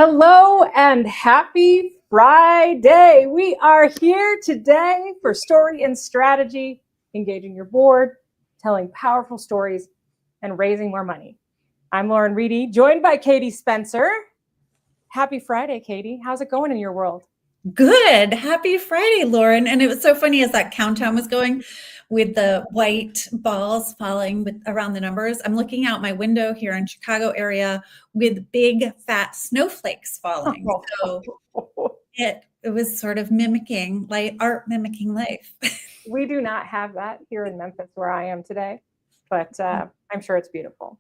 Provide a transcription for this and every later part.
Hello and happy Friday. We are here today for Story and Strategy, engaging your board, telling powerful stories, and raising more money. I'm Lauren Reedy, joined by Katie Spencer. Happy Friday, Katie. How's it going in your world? Good. Happy Friday, Lauren. And it was so funny as that countdown was going with the white balls falling around the numbers. I'm looking out my window here in Chicago area with big fat snowflakes falling. So it was sort of mimicking mimicking life. We do not have that here in Memphis where I am today, but I'm sure it's beautiful.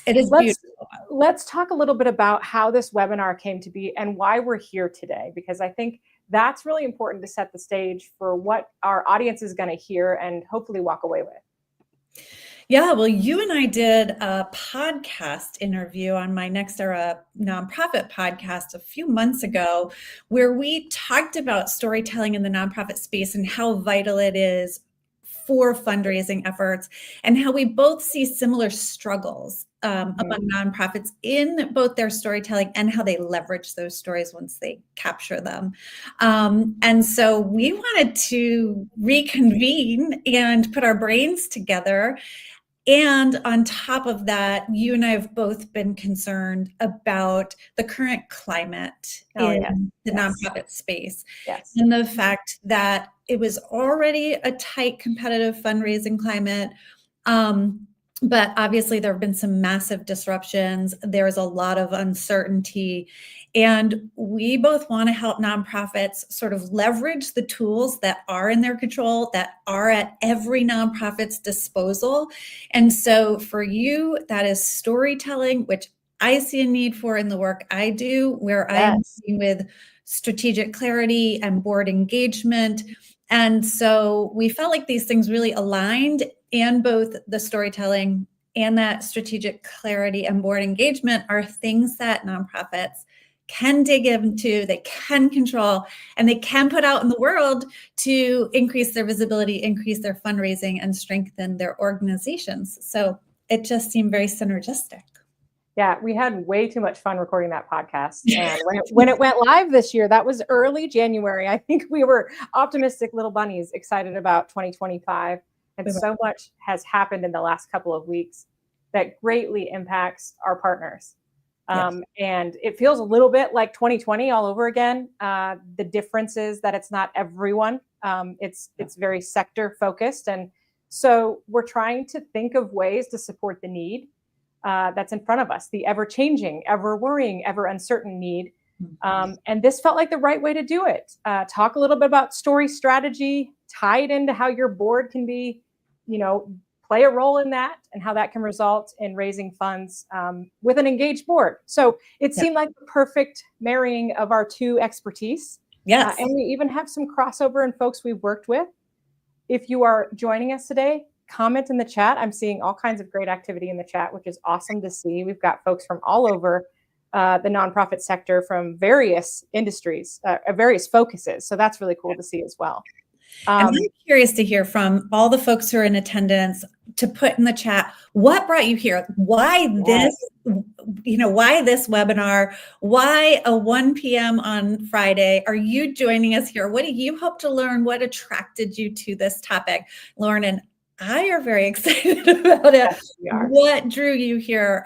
It is beautiful. Let's talk a little bit about how this webinar came to be and why we're here today, because I think that's really important to set the stage for what our audience is going to hear and hopefully walk away with. Yeah, well, you and I did a podcast interview on my Next Era nonprofit podcast a few months ago, where we talked about storytelling in the nonprofit space and how vital it is for fundraising efforts, and how we both see similar struggles among nonprofits in both their storytelling and how they leverage those stories once they capture them. And so we wanted to reconvene and put our brains together. And on top of that, you and I have both been concerned about the current climate in the nonprofit space. Yes. And the fact that it was already a tight competitive fundraising climate. But obviously there have been some massive disruptions. There's a lot of uncertainty. And we both want to help nonprofits sort of leverage the tools that are in their control, that are at every nonprofit's disposal. And so for you, that is storytelling, which I see a need for in the work I do, where I'm working with strategic clarity and board engagement. And so we felt like these things really aligned, and both the storytelling and that strategic clarity and board engagement are things that nonprofits can dig into, they can control, and they can put out in the world to increase their visibility, increase their fundraising, and strengthen their organizations. So it just seemed very synergistic. Yeah, we had way too much fun recording that podcast. And when it went live this year, that was early January. I think we were optimistic little bunnies, excited about 2025. And so much has happened in the last couple of weeks that greatly impacts our partners. And it feels a little bit like 2020 all over again. The difference is that it's not everyone. It's very sector focused. And so we're trying to think of ways to support the need that's in front of us, the ever-changing, ever-worrying, ever-uncertain need. And this felt like the right way to do it. Talk a little bit about story strategy, tie it into how your board can be, play a role in that, and how that can result in raising funds with an engaged board. So it seemed like the perfect marrying of our two expertise. Yes. And we even have some crossover in folks we've worked with. If you are joining us today, comment in the chat. I'm seeing all kinds of great activity in the chat, which is awesome to see. We've got folks from all over the nonprofit sector, from various industries, various focuses. So that's really cool to see as well. And I'm curious to hear from all the folks who are in attendance to put in the chat, what brought you here? Why this, why this webinar? Why a 1 p.m. on Friday? Are you joining us here? What do you hope to learn? What attracted you to this topic? Lauren and I are very excited about it. Yes, we are. What drew you here,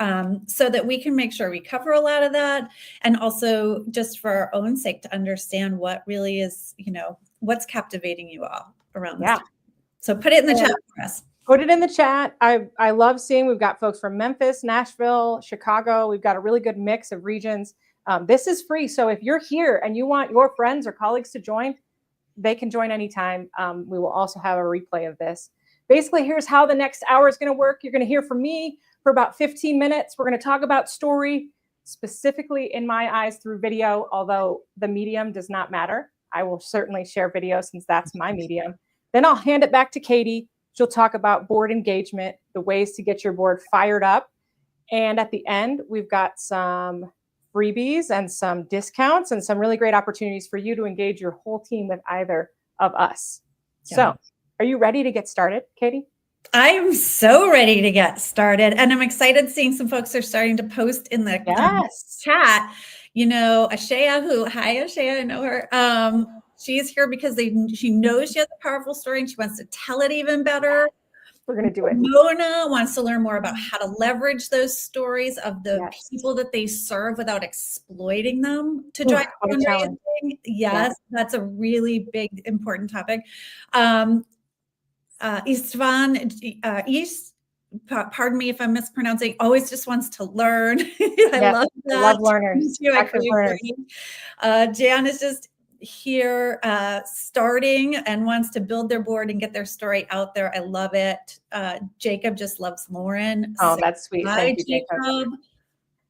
so that we can make sure we cover a lot of that, and also just for our own sake to understand what really is, what's captivating you all around this time. So put it in the chat for us. Put it in the chat. I love seeing we've got folks from Memphis, Nashville, Chicago. We've got a really good mix of regions. This is free. So if you're here and you want your friends or colleagues to join, they can join anytime. We will also have a replay of this. Basically, here's how the next hour is going to work. You're going to hear from me for about 15 minutes. We're going to talk about story, specifically in my eyes through video, although the medium does not matter. I will certainly share video since that's my medium. Then I'll hand it back to Katie. She'll talk about board engagement, the ways to get your board fired up. And at the end, we've got some freebies and some discounts and some really great opportunities for you to engage your whole team with either of us. Yeah. So are you ready to get started, Katie? I am so ready to get started. And I'm excited seeing some folks are starting to post in the chat. Ashaya, hi Ashaya, I know her. She's here because she knows she has a powerful story and she wants to tell it even better. We're going to do it. Mona wants to learn more about how to leverage those stories of the people that they serve without exploiting them to drive fundraising. Yes, that's a really big, important topic. East, pardon me if I'm mispronouncing, always just wants to learn. I love that. I love learners, active learners. Jan is just here starting and wants to build their board and get their story out there. I love it. Jacob just loves Lauren. Oh, that's sweet. Thank you, Jacob.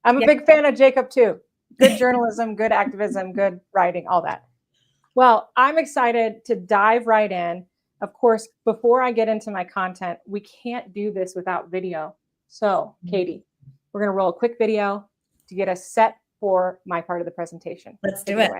I'm a Yeah. big fan of Jacob too. Good journalism, good activism, good writing, all that. Well, I'm excited to dive right in. Of course, before I get into my content, we can't do this without video. So, Katie, we're going to roll a quick video to get us set for my part of the presentation. Let's do it.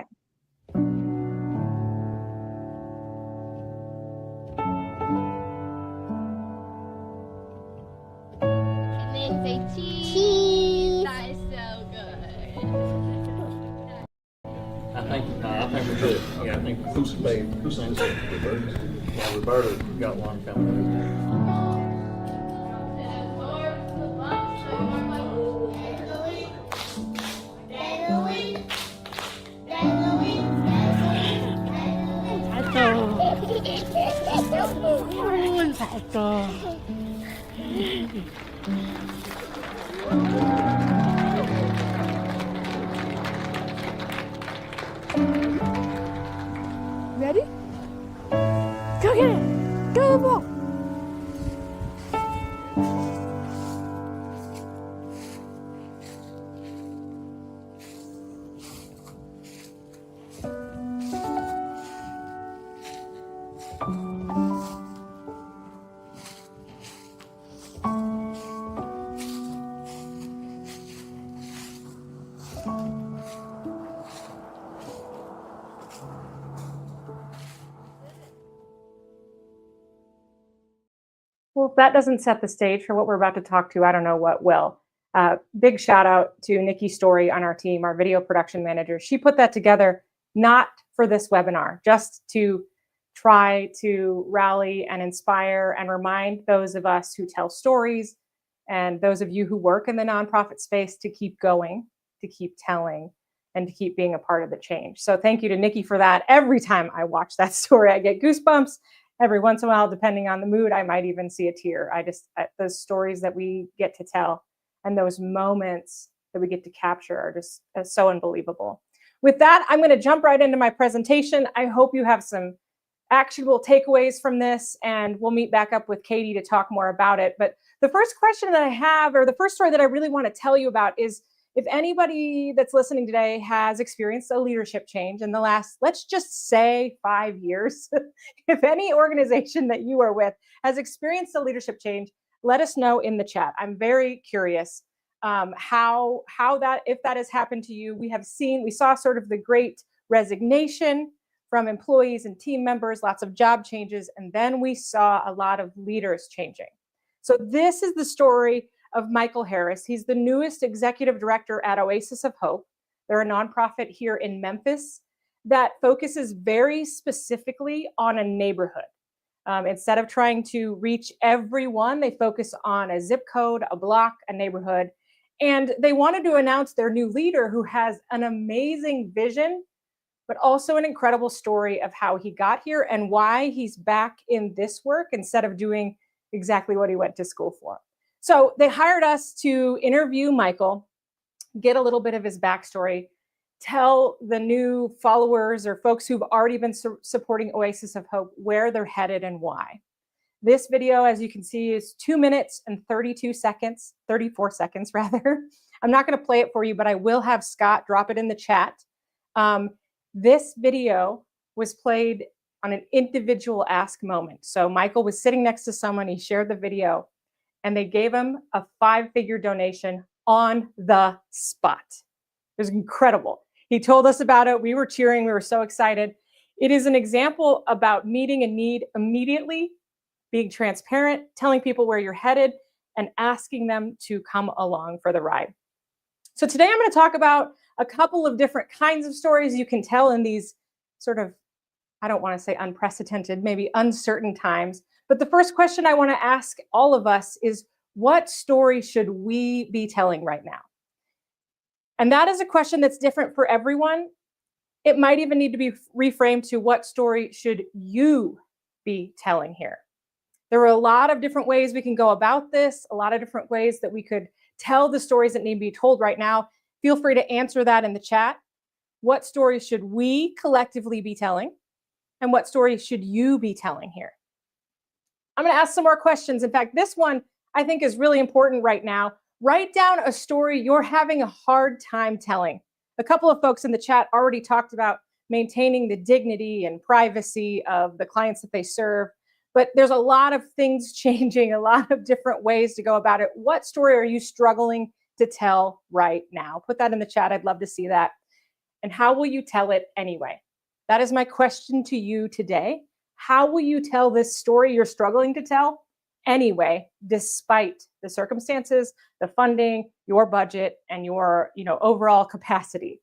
Cheese. That is so good. I think we're good. Yeah, I think who sings it? Roberta. Yeah, Roberta got one coming. Ready? Go get it! Go the ball! Well, if that doesn't set the stage for what we're about to talk to, I don't know what will. Big shout out to Nikki Story on our team, our video production manager. She put that together not for this webinar, just to try to rally and inspire and remind those of us who tell stories and those of you who work in the nonprofit space to keep going, to keep telling, and to keep being a part of the change. So thank you to Nikki for that. Every time I watch that story, I get goosebumps. Every once in a while, depending on the mood, I might even see a tear. Those stories that we get to tell and those moments that we get to capture are just so unbelievable. With that, I'm going to jump right into my presentation. I hope you have some actionable takeaways from this, and we'll meet back up with Katie to talk more about it. But the first question that I have, or the first story that I really want to tell you about, is if anybody that's listening today has experienced a leadership change in the last, let's just say 5 years, if any organization that you are with has experienced a leadership change, let us know in the chat. I'm very curious how that, if that has happened to you. We saw sort of the great resignation from employees and team members, lots of job changes, and then we saw a lot of leaders changing. So this is the story of Michael Harris. He's the newest executive director at Oasis of Hope. They're a nonprofit here in Memphis that focuses very specifically on a neighborhood. Instead of trying to reach everyone, they focus on a zip code, a block, a neighborhood. And they wanted to announce their new leader who has an amazing vision, but also an incredible story of how he got here and why he's back in this work instead of doing exactly what he went to school for. So they hired us to interview Michael, get a little bit of his backstory, tell the new followers or folks who've already been supporting Oasis of Hope where they're headed and why. This video, as you can see, is 2 minutes and 34 seconds rather. I'm not going to play it for you, but I will have Scott drop it in the chat. This video was played on an individual ask moment. So Michael was sitting next to someone, he shared the video, and they gave him a 5-figure donation on the spot. It was incredible. He told us about it. We were cheering. We were so excited. It is an example about meeting a need immediately, being transparent, telling people where you're headed, and asking them to come along for the ride. So today I'm going to talk about a couple of different kinds of stories you can tell in these sort of, I don't want to say unprecedented, maybe uncertain times. But the first question I want to ask all of us is, what story should we be telling right now? And that is a question that's different for everyone. It might even need to be reframed to, what story should you be telling here? There are a lot of different ways we can go about this, a lot of different ways that we could tell the stories that need to be told right now. Feel free to answer that in the chat. What stories should we collectively be telling? And what story should you be telling here? I'm going to ask some more questions. In fact, this one I think is really important right now. Write down a story you're having a hard time telling. A couple of folks in the chat already talked about maintaining the dignity and privacy of the clients that they serve. But there's a lot of things changing, a lot of different ways to go about it. What story are you struggling to tell right now? Put that in the chat. I'd love to see that. And how will you tell it anyway? That is my question to you today. How will you tell this story you're struggling to tell anyway, despite the circumstances, the funding, your budget, and your overall capacity?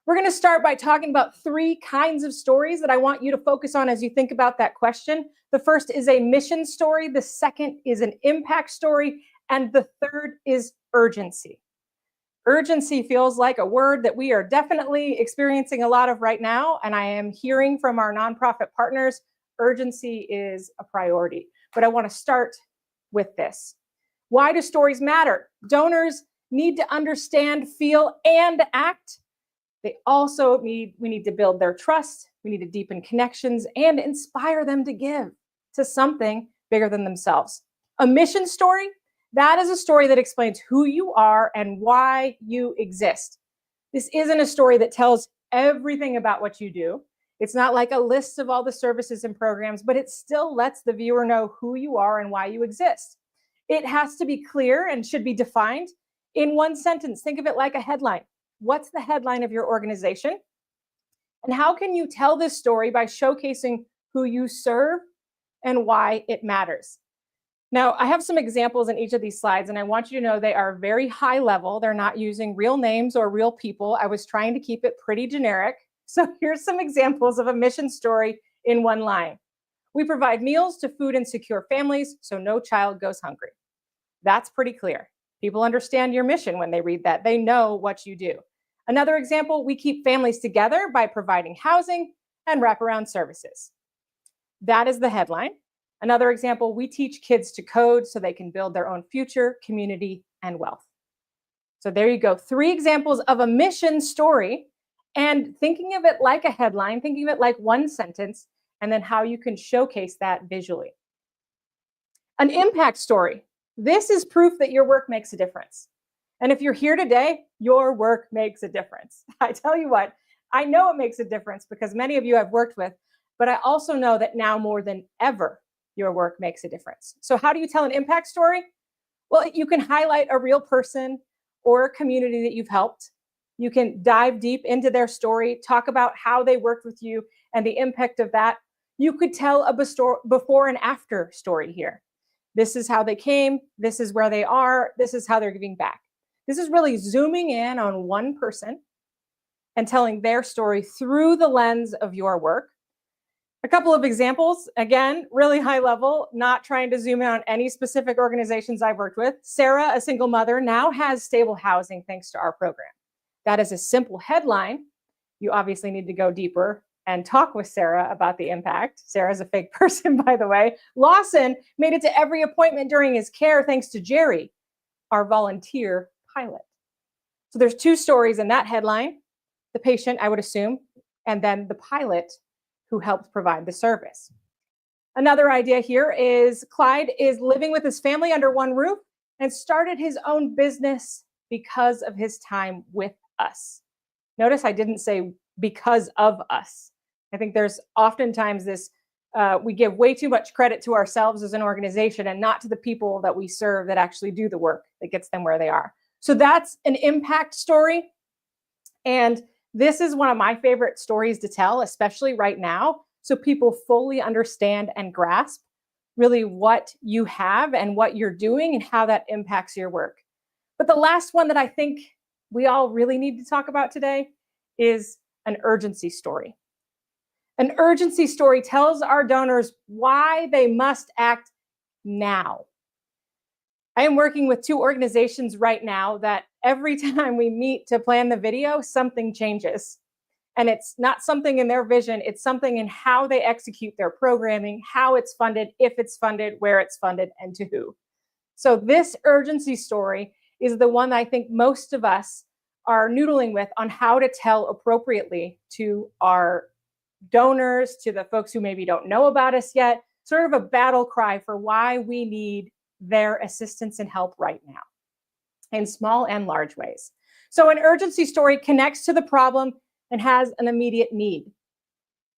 We're going to start by talking about 3 kinds of stories that I want you to focus on as you think about that question. The first is a mission story. The second is an impact story. And the third is urgency. Urgency feels like a word that we are definitely experiencing a lot of right now. And I am hearing from our nonprofit partners, urgency is a priority. But I want to start with this. Why do stories matter? Donors need to understand, feel, and act. They also we need to build their trust. We need to deepen connections and inspire them to give to something bigger than themselves. A mission story, that is a story that explains who you are and why you exist. This isn't a story that tells everything about what you do. It's not like a list of all the services and programs, but it still lets the viewer know who you are and why you exist. It has to be clear and should be defined in one sentence. Think of it like a headline. What's the headline of your organization? And how can you tell this story by showcasing who you serve and why it matters? Now, I have some examples in each of these slides, and I want you to know they are very high level. They're not using real names or real people. I was trying to keep it pretty generic. So here's some examples of a mission story in one line. We provide meals to food insecure families so no child goes hungry. That's pretty clear. People understand your mission when they read that. They know what you do. Another example, we keep families together by providing housing and wraparound services. That is the headline. Another example, we teach kids to code so they can build their own future, community, and wealth. So there you go. 3 examples of a mission story, and thinking of it like a headline, thinking of it like one sentence, and then how you can showcase that visually. An impact story. This is proof that your work makes a difference. And if you're here today, your work makes a difference. I tell you what, I know it makes a difference because many of you I've worked with, but I also know that now more than ever, your work makes a difference. So how do you tell an impact story? Well, you can highlight a real person or a community that you've helped. You can dive deep into their story, talk about how they worked with you and the impact of that. You could tell a before and after story here. This is how they came. This is where they are. This is how they're giving back. This is really zooming in on one person and telling their story through the lens of your work. A couple of examples, again, really high level, not trying to zoom in on any specific organizations I've worked with. Sarah, a single mother, now has stable housing thanks to our program. That is a simple headline. You obviously need to go deeper and talk with Sarah about the impact. Sarah's a fake person, by the way. Lawson made it to every appointment during his care thanks to Jerry, our volunteer pilot. So there's 2 stories in that headline, the patient, I would assume, and then the pilot who helped provide the service. Another idea here is Clyde is living with his family under one roof and started his own business because of his time with us. Notice I didn't say because of us. I think there's oftentimes this, we give way too much credit to ourselves as an organization and not to the people that we serve that actually do the work that gets them where they are. So that's an impact story. And this is one of my favorite stories to tell, especially right now, so people fully understand and grasp really what you have and what you're doing and how that impacts your work. But the last one that I think we all really need to talk about today is an urgency story. An urgency story tells our donors why they must act now. I am working with 2 organizations right now that every time we meet to plan the video, something changes. And it's not something in their vision, it's something in how they execute their programming, how it's funded, if it's funded, where it's funded, and to who. So this urgency story is the one that I think most of us are noodling with on how to tell appropriately to our donors, to the folks who maybe don't know about us yet, sort of a battle cry for why we need their assistance and help right now in small and large ways. So an urgency story connects to the problem and has an immediate need.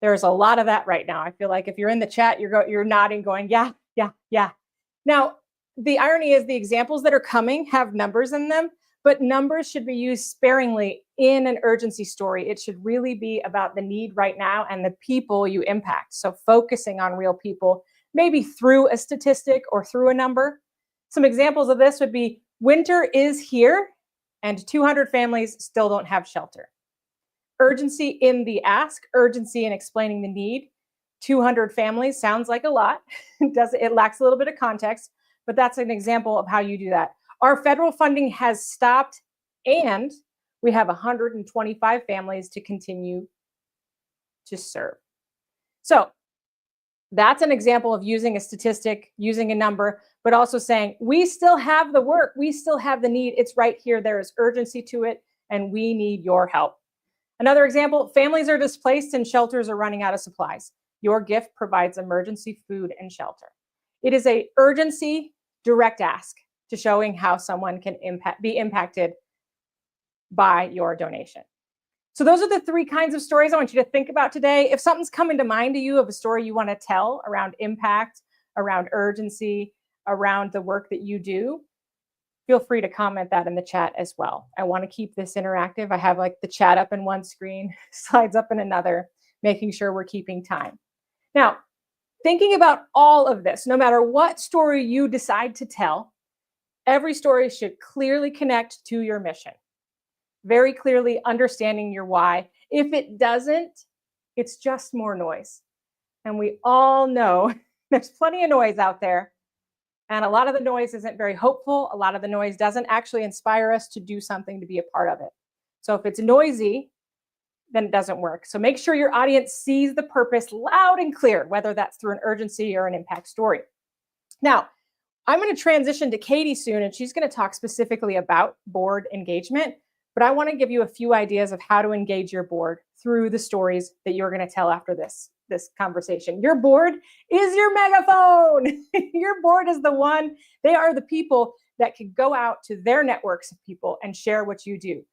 There's a lot of that right now. I feel like if you're in the chat, you're nodding, going, yeah, yeah, yeah. Now, the irony is the examples that are coming have numbers in them, but numbers should be used sparingly in an urgency story. It should really be about the need right now and the people you impact. So focusing on real people, maybe through a statistic or through a number. Some examples of this would be winter is here and 200 families still don't have shelter. Urgency in the ask, urgency in explaining the need. 200 families sounds like a lot. It lacks a little bit of context, but that's an example of how you do that. Our federal funding has stopped and we have 125 families to continue to serve. So that's an example of using a statistic, using a number, but also saying, we still have the work, we still have the need, it's right here, there is urgency to it, and we need your help. Another example, families are displaced and shelters are running out of supplies. Your gift provides emergency food and shelter. It is an urgency direct ask to showing how someone can be impacted by your donation. So those are the 3 kinds of stories I want you to think about today. If something's coming to mind to you of a story you want to tell around impact, around urgency, around the work that you do, feel free to comment that in the chat as well. I want to keep this interactive. I have like the chat up in one screen, slides up in another, making sure we're keeping time. Now, thinking about all of this, no matter what story you decide to tell, every story should clearly connect to your mission. Very clearly understanding your why. If it doesn't, it's just more noise. And we all know there's plenty of noise out there. And a lot of the noise isn't very hopeful. A lot of the noise doesn't actually inspire us to do something, to be a part of it. So if it's noisy, then it doesn't work. So make sure your audience sees the purpose loud and clear, whether that's through an urgency or an impact story. Now, I'm going to transition to Katie soon, and she's going to talk specifically about board engagement. But I want to give you a few ideas of how to engage your board through the stories that you're going to tell after this conversation. Your board is your megaphone. Your board is the one. They are the people that can go out to their networks of people and share what you do.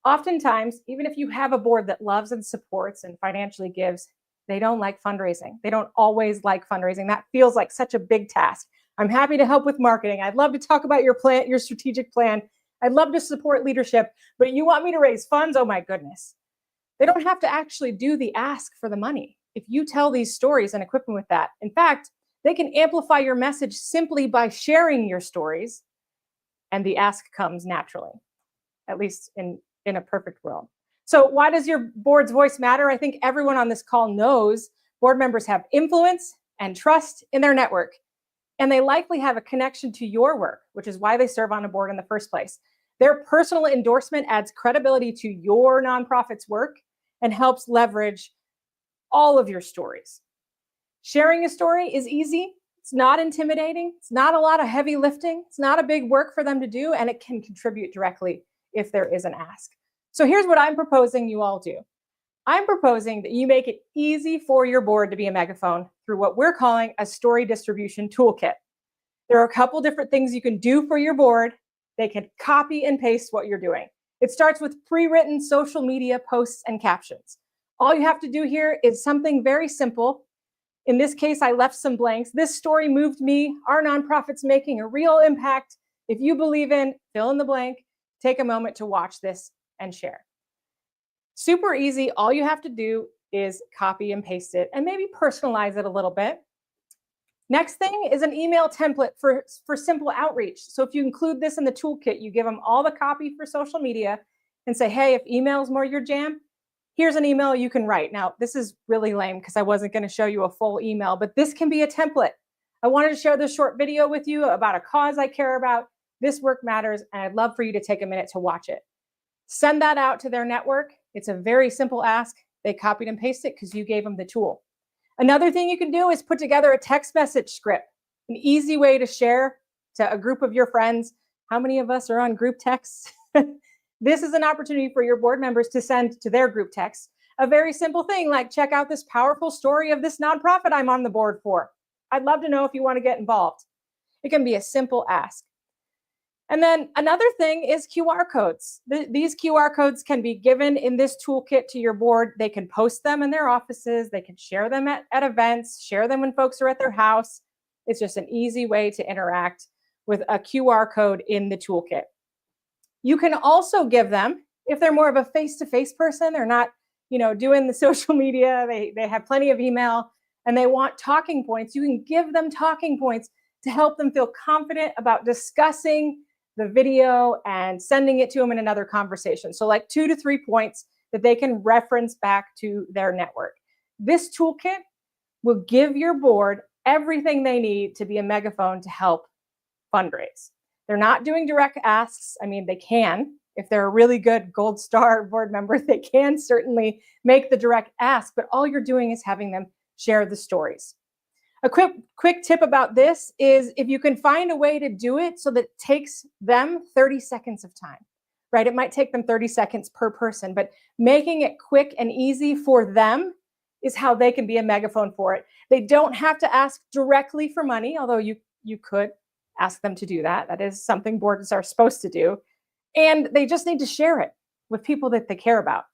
Oftentimes, even if you have a board that loves and supports and financially gives, they don't like fundraising. They don't always like fundraising. That feels like such a big task. I'm happy to help with marketing. I'd love to talk about your plan, your strategic plan. I'd love to support leadership, but you want me to raise funds? Oh my goodness. They don't have to actually do the ask for the money. If you tell these stories and equip them with that, in fact, they can amplify your message simply by sharing your stories, and the ask comes naturally, at least in a perfect world. So why does your board's voice matter? I think everyone on this call knows board members have influence and trust in their network, and they likely have a connection to your work, which is why they serve on a board in the first place. Their personal endorsement adds credibility to your nonprofit's work and helps leverage all of your stories. Sharing a story is easy. It's not intimidating. It's not a lot of heavy lifting. It's not a big work for them to do, and it can contribute directly if there is an ask. So here's what I'm proposing you all do. I'm proposing that you make it easy for your board to be a megaphone through what we're calling a story distribution toolkit. There are a couple different things you can do for your board. They can copy and paste what you're doing. It starts with pre-written social media posts and captions. All you have to do here is something very simple. In this case, I left some blanks. This story moved me. Our nonprofit's making a real impact. If you believe in, fill in the blank, take a moment to watch this and share. Super easy. All you have to do is copy and paste it and maybe personalize it a little bit. Next thing is an email template for simple outreach. So if you include this in the toolkit, you give them all the copy for social media, and say, hey, if email is more your jam, here's an email you can write. Now, this is really lame because I wasn't going to show you a full email, but this can be a template. I wanted to share this short video with you about a cause I care about. This work matters, and I'd love for you to take a minute to watch it. Send that out to their network. It's a very simple ask. They copied and pasted it because you gave them the tool. Another thing you can do is put together a text message script, an easy way to share to a group of your friends. How many of us are on group texts? This is an opportunity for your board members to send to their group text a very simple thing like, check out this powerful story of this nonprofit I'm on the board for. I'd love to know if you want to get involved. It can be a simple ask. And then another thing is QR codes. These QR codes can be given in this toolkit to your board. They can post them in their offices. They can share them at events, share them when folks are at their house. It's just an easy way to interact with a QR code in the toolkit. You can also give them, if they're more of a face-to-face person, they're not, doing the social media, they have plenty of email, and they want talking points, you can give them talking points to help them feel confident about discussing the video and sending it to them in another conversation. So like 2 to 3 points that they can reference back to their network. This toolkit will give your board everything they need to be a megaphone to help fundraise. They're not doing direct asks. I mean, they can. If they're a really good gold star board member, they can certainly make the direct ask, but all you're doing is having them share the stories. A quick tip about this is if you can find a way to do it so that it takes them 30 seconds of time, right? It might take them 30 seconds per person, but making it quick and easy for them is how they can be a megaphone for it. They don't have to ask directly for money, although you could ask them to do that. That is something boards are supposed to do. And they just need to share it with people that they care about.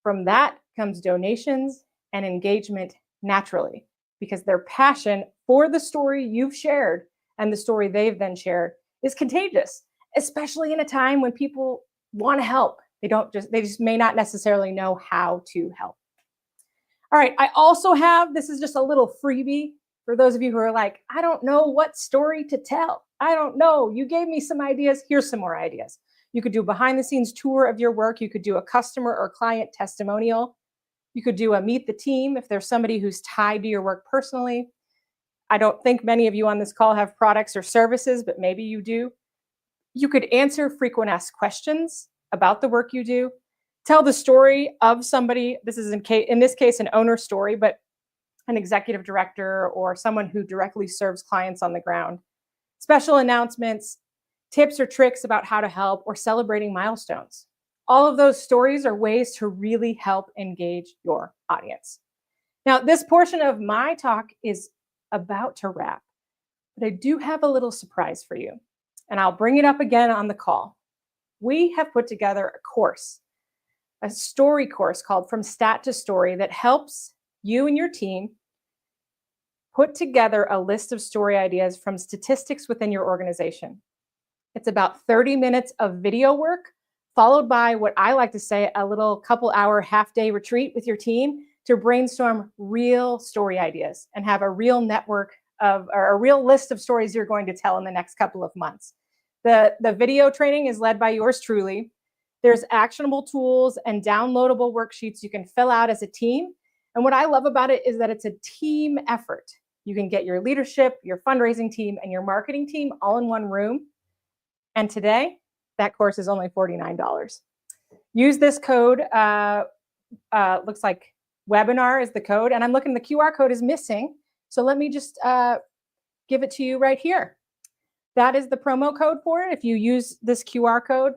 From that comes donations and engagement naturally, because their passion for the story you've shared and the story they've then shared is contagious, especially in a time when people want to help. They just may not necessarily know how to help. All right, I also have, this is just a little freebie for those of you who are like, I don't know what story to tell. I don't know. You gave me some ideas. Here's some more ideas. You could do a behind the scenes tour of your work. You could do a customer or client testimonial. You could do a meet the team if there's somebody who's tied to your work personally. I don't think many of you on this call have products or services, but maybe you do. You could answer frequent asked questions about the work you do. Tell the story of somebody. This is in this case an owner story, but an executive director or someone who directly serves clients on the ground. Special announcements, tips or tricks about how to help, or celebrating milestones. All of those stories are ways to really help engage your audience. Now, this portion of my talk is about to wrap, but I do have a little surprise for you, and I'll bring it up again on the call. We have put together a course, a story course called From Stat to Story that helps you and your team put together a list of story ideas from statistics within your organization. It's about 30 minutes of video work, followed by what I like to say, a little couple-hour half-day retreat with your team to brainstorm real story ideas and have a real network or a real list of stories you're going to tell in the next couple of months. The video training is led by yours truly. There's actionable tools and downloadable worksheets you can fill out as a team. And what I love about it is that it's a team effort. You can get your leadership, your fundraising team, and your marketing team all in one room. And today, that course is only $49. Use this code. Looks like webinar is the code. And I'm looking, the QR code is missing. So let me just give it to you right here. That is the promo code for it. If you use this QR code,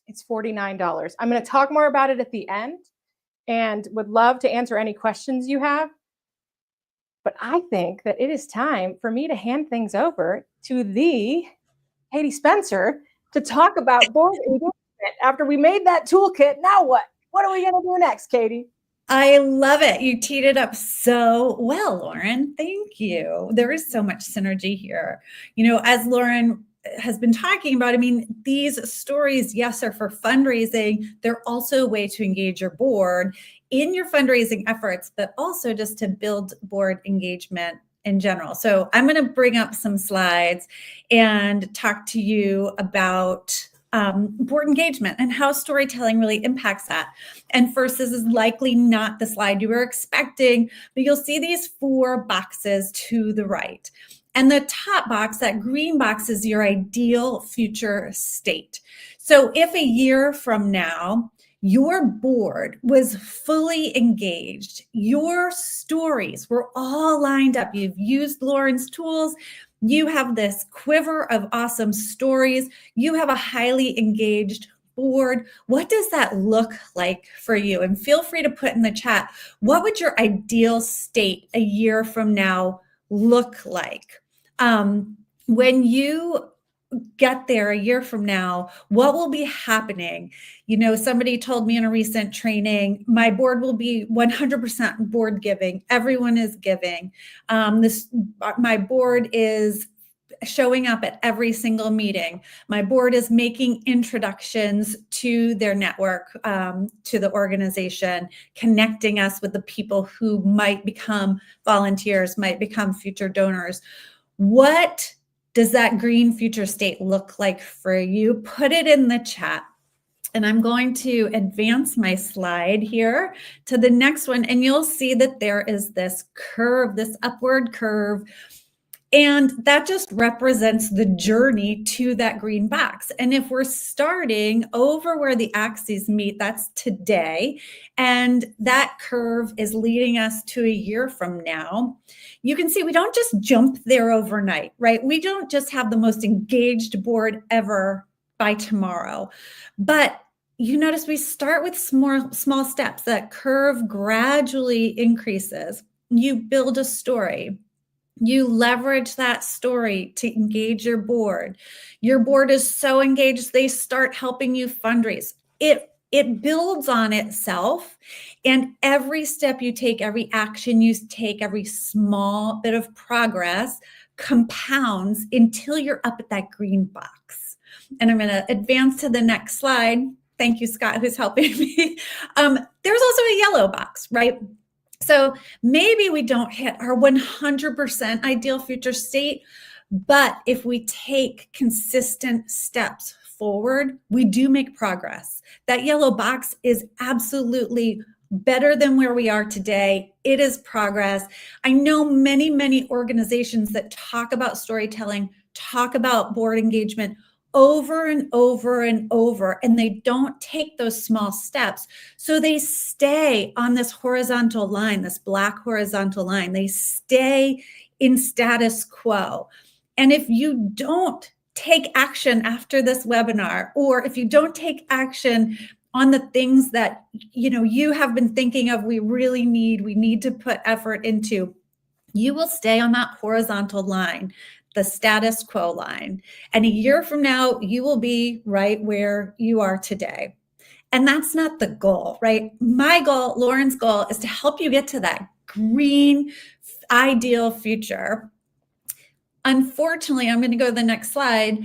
it's $49. I'm going to talk more about it at the end and would love to answer any questions you have. But I think that it is time for me to hand things over to the Katie Spencer to talk about board engagement. After we made that toolkit, now what? What are we going to do next, Katie? I love it. You teed it up so well, Lauren. Thank you. There is so much synergy here. As Lauren has been talking about, these stories, yes, are for fundraising. They're also a way to engage your board in your fundraising efforts, but also just to build board engagement in general. So I'm going to bring up some slides and talk to you about board engagement and how storytelling really impacts that. And first, this is likely not the slide you were expecting, but you'll see these 4 boxes to the right. And the top box, that green box, is your ideal future state. So if a year from now, your board was fully engaged, your stories were all lined up, you've used Lauren's tools, you have this quiver of awesome stories, you have a highly engaged board, what does that look like for you? And feel free to put in the chat, what would your ideal state a year from now look like? When you get there a year from now, what will be happening? You know, somebody told me in a recent training, my board will be 100% board giving. Everyone is giving. My board is showing up at every single meeting. My board is making introductions to their network, to the organization, connecting us with the people who might become volunteers, might become future donors. What does that green future state look like for you? Put it in the chat. And I'm going to advance my slide here to the next one. And you'll see that there is this curve, this upward curve. And that just represents the journey to that green box. And if we're starting over where the axes meet, that's today. And that curve is leading us to a year from now. You can see we don't just jump there overnight, right? We don't just have the most engaged board ever by tomorrow. But you notice we start with small steps. That curve gradually increases. You build a story. You leverage that story to engage your board. Your board is so engaged, they start helping you fundraise. It builds on itself. And every step you take, every action you take, every small bit of progress compounds until you're up at that green box. And I'm going to advance to the next slide. Thank you, Scott, who's helping me. There's also a yellow box, right? So maybe we don't hit our 100% ideal future state, but if we take consistent steps forward, we do make progress. That yellow box is absolutely better than where we are today. It is progress. I know many organizations that talk about storytelling, talk about board engagement over and over and over, and they don't take those small steps. So they stay on this horizontal line, this black horizontal line. They stay in status quo. And if you don't take action after this webinar, or if you don't take action on the things that you have been thinking of, we need to put effort into, you will stay on that horizontal line, the status quo line. And a year from now, you will be right where you are today. And that's not the goal, right? My goal, Lauren's goal, is to help you get to that green, ideal future. Unfortunately, I'm going to go to the next slide.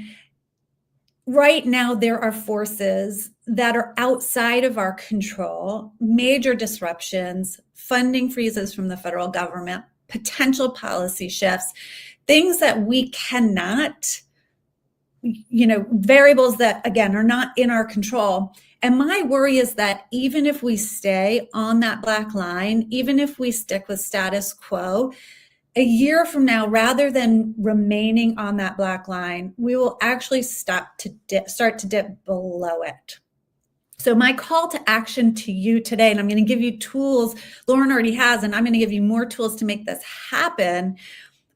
Right now, there are forces that are outside of our control, major disruptions, funding freezes from the federal government, potential policy shifts, things that we cannot, variables that, again, are not in our control. And my worry is that even if we stay on that black line, even if we stick with status quo, a year from now, rather than remaining on that black line, we will actually start to dip below it. So my call to action to you today, and I'm going to give you tools Lauren already has, and I'm going to give you more tools to make this happen.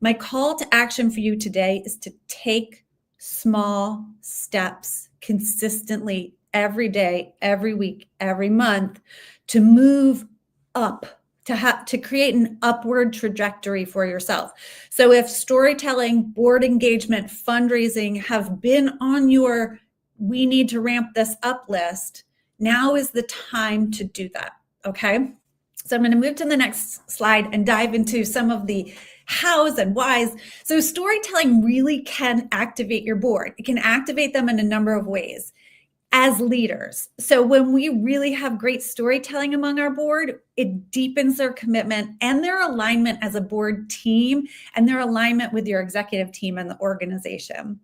My call to action for you today is to take small steps consistently every day, every week, every month to move up, to create an upward trajectory for yourself. So if storytelling, board engagement, fundraising have been on your we need to ramp this up list, now is the time to do that, okay? So I'm going to move to the next slide and dive into some of the hows and whys. So storytelling really can activate your board. It can activate them in a number of ways as leaders. So when we really have great storytelling among our board, it deepens their commitment and their alignment as a board team and their alignment with your executive team and the organization.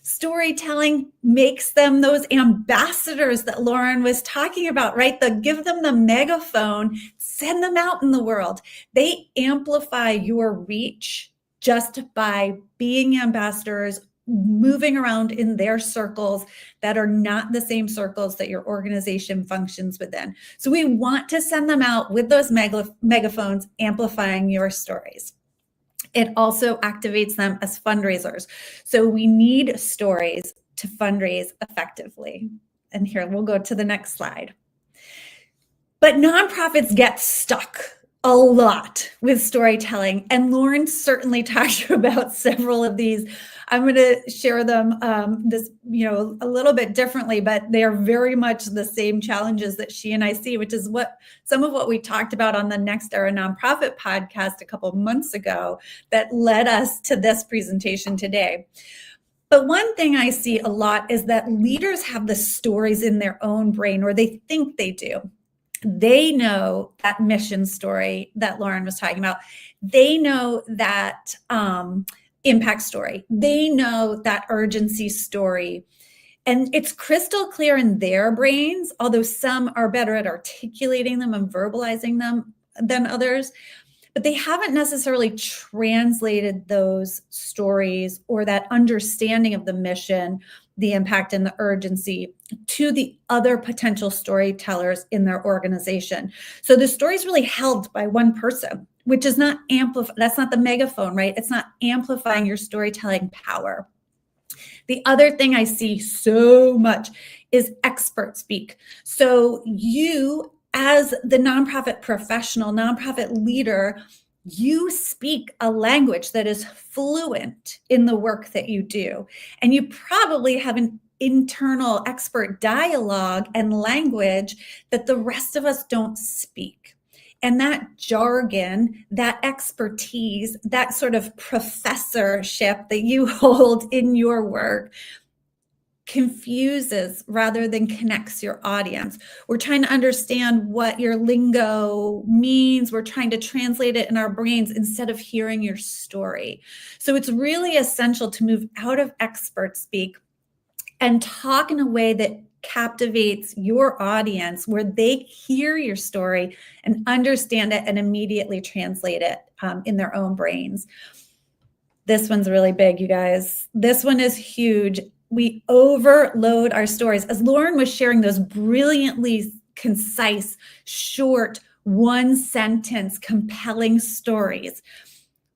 Storytelling makes them those ambassadors that Lauren was talking about, right? Give them the megaphone, send them out in the world. They amplify your reach just by being ambassadors, moving around in their circles that are not the same circles that your organization functions within. So we want to send them out with those megaphones, amplifying your stories. It also activates them as fundraisers. So we need stories to fundraise effectively. And here, we'll go to the next slide. But nonprofits get stuck a lot with storytelling. And Lauren certainly talked about several of these. I'm going to share them a little bit differently, but they are very much the same challenges that she and I see, which is some of what we talked about on the Next Era Nonprofit podcast a couple of months ago that led us to this presentation today. But one thing I see a lot is that leaders have the stories in their own brain, or they think they do. They know that mission story that Lauren was talking about. They know that impact story. They know that urgency story. And it's crystal clear in their brains, although some are better at articulating them and verbalizing them than others. But they haven't necessarily translated those stories or that understanding of the mission, the impact, and the urgency to the other potential storytellers in their organization. So the story is really held by one person, which is not that's not the megaphone, right? It's not amplifying your storytelling power. The other thing I see so much is expert speak. So you, as the nonprofit professional, nonprofit leader, you speak a language that is fluent in the work that you do. And you probably have an internal expert dialogue and language that the rest of us don't speak. And that jargon, that expertise, that sort of professorship that you hold in your work confuses rather than connects your audience. We're trying to understand what your lingo means. We're trying to translate it in our brains instead of hearing your story. So it's really essential to move out of expert speak and talk in a way that captivates your audience, where they hear your story and understand it and immediately translate it in their own brains. This one's really big, you guys. This one is huge. We overload our stories. As Lauren was sharing those brilliantly concise, short, one sentence, compelling stories,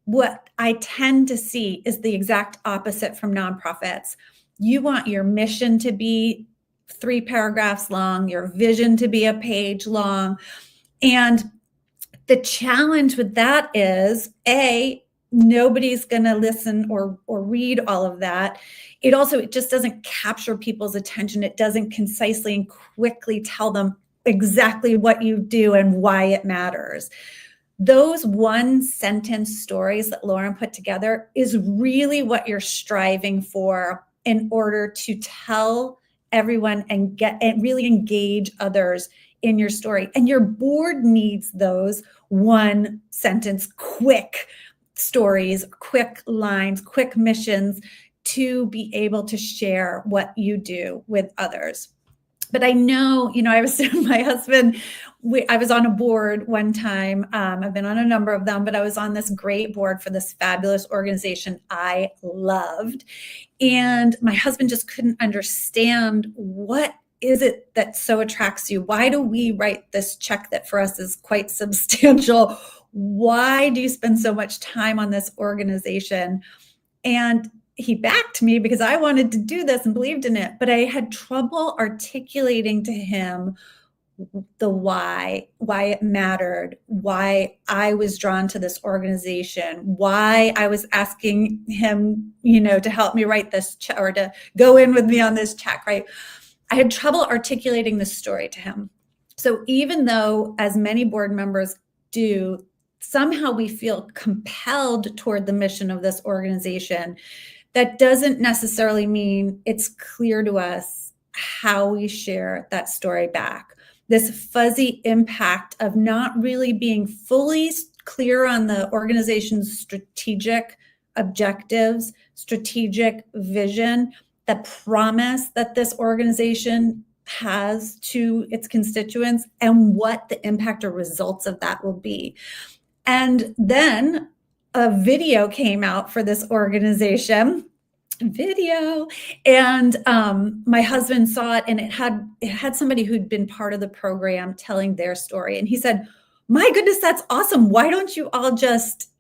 what I tend to see is the exact opposite from nonprofits. You want your mission to be 3 paragraphs long, your vision to be a page long. And the challenge with that is, nobody's going to listen or read all of that. It just doesn't capture people's attention. It doesn't concisely and quickly tell them exactly what you do and why it matters. Those one sentence stories that Lauren put together is really what you're striving for in order to tell everyone and really engage others in your story. And your board needs those one sentence, quick stories, quick lines, quick missions to be able to share what you do with others. But I know, I was my husband, I was on a board one time. I've been on a number of them, but I was on this great board for this fabulous organization I loved. And my husband just couldn't understand, what is it that so attracts you? Why do we write this check that for us is quite substantial? Why do you spend so much time on this organization? And he backed me because I wanted to do this and believed in it, but I had trouble articulating to him the why it mattered, why I was drawn to this organization, why I was asking him, to help me write this check or to go in with me on this check, right? I had trouble articulating the story to him. So even though, as many board members do, somehow we feel compelled toward the mission of this organization, that doesn't necessarily mean it's clear to us how we share that story back. This fuzzy impact of not really being fully clear on the organization's strategic objectives, strategic vision, the promise that this organization has to its constituents, and what the impact or results of that will be. And then a video came out for this organization, and my husband saw it, and it had somebody who'd been part of the program telling their story. And he said, "My goodness, that's awesome. Why don't you all just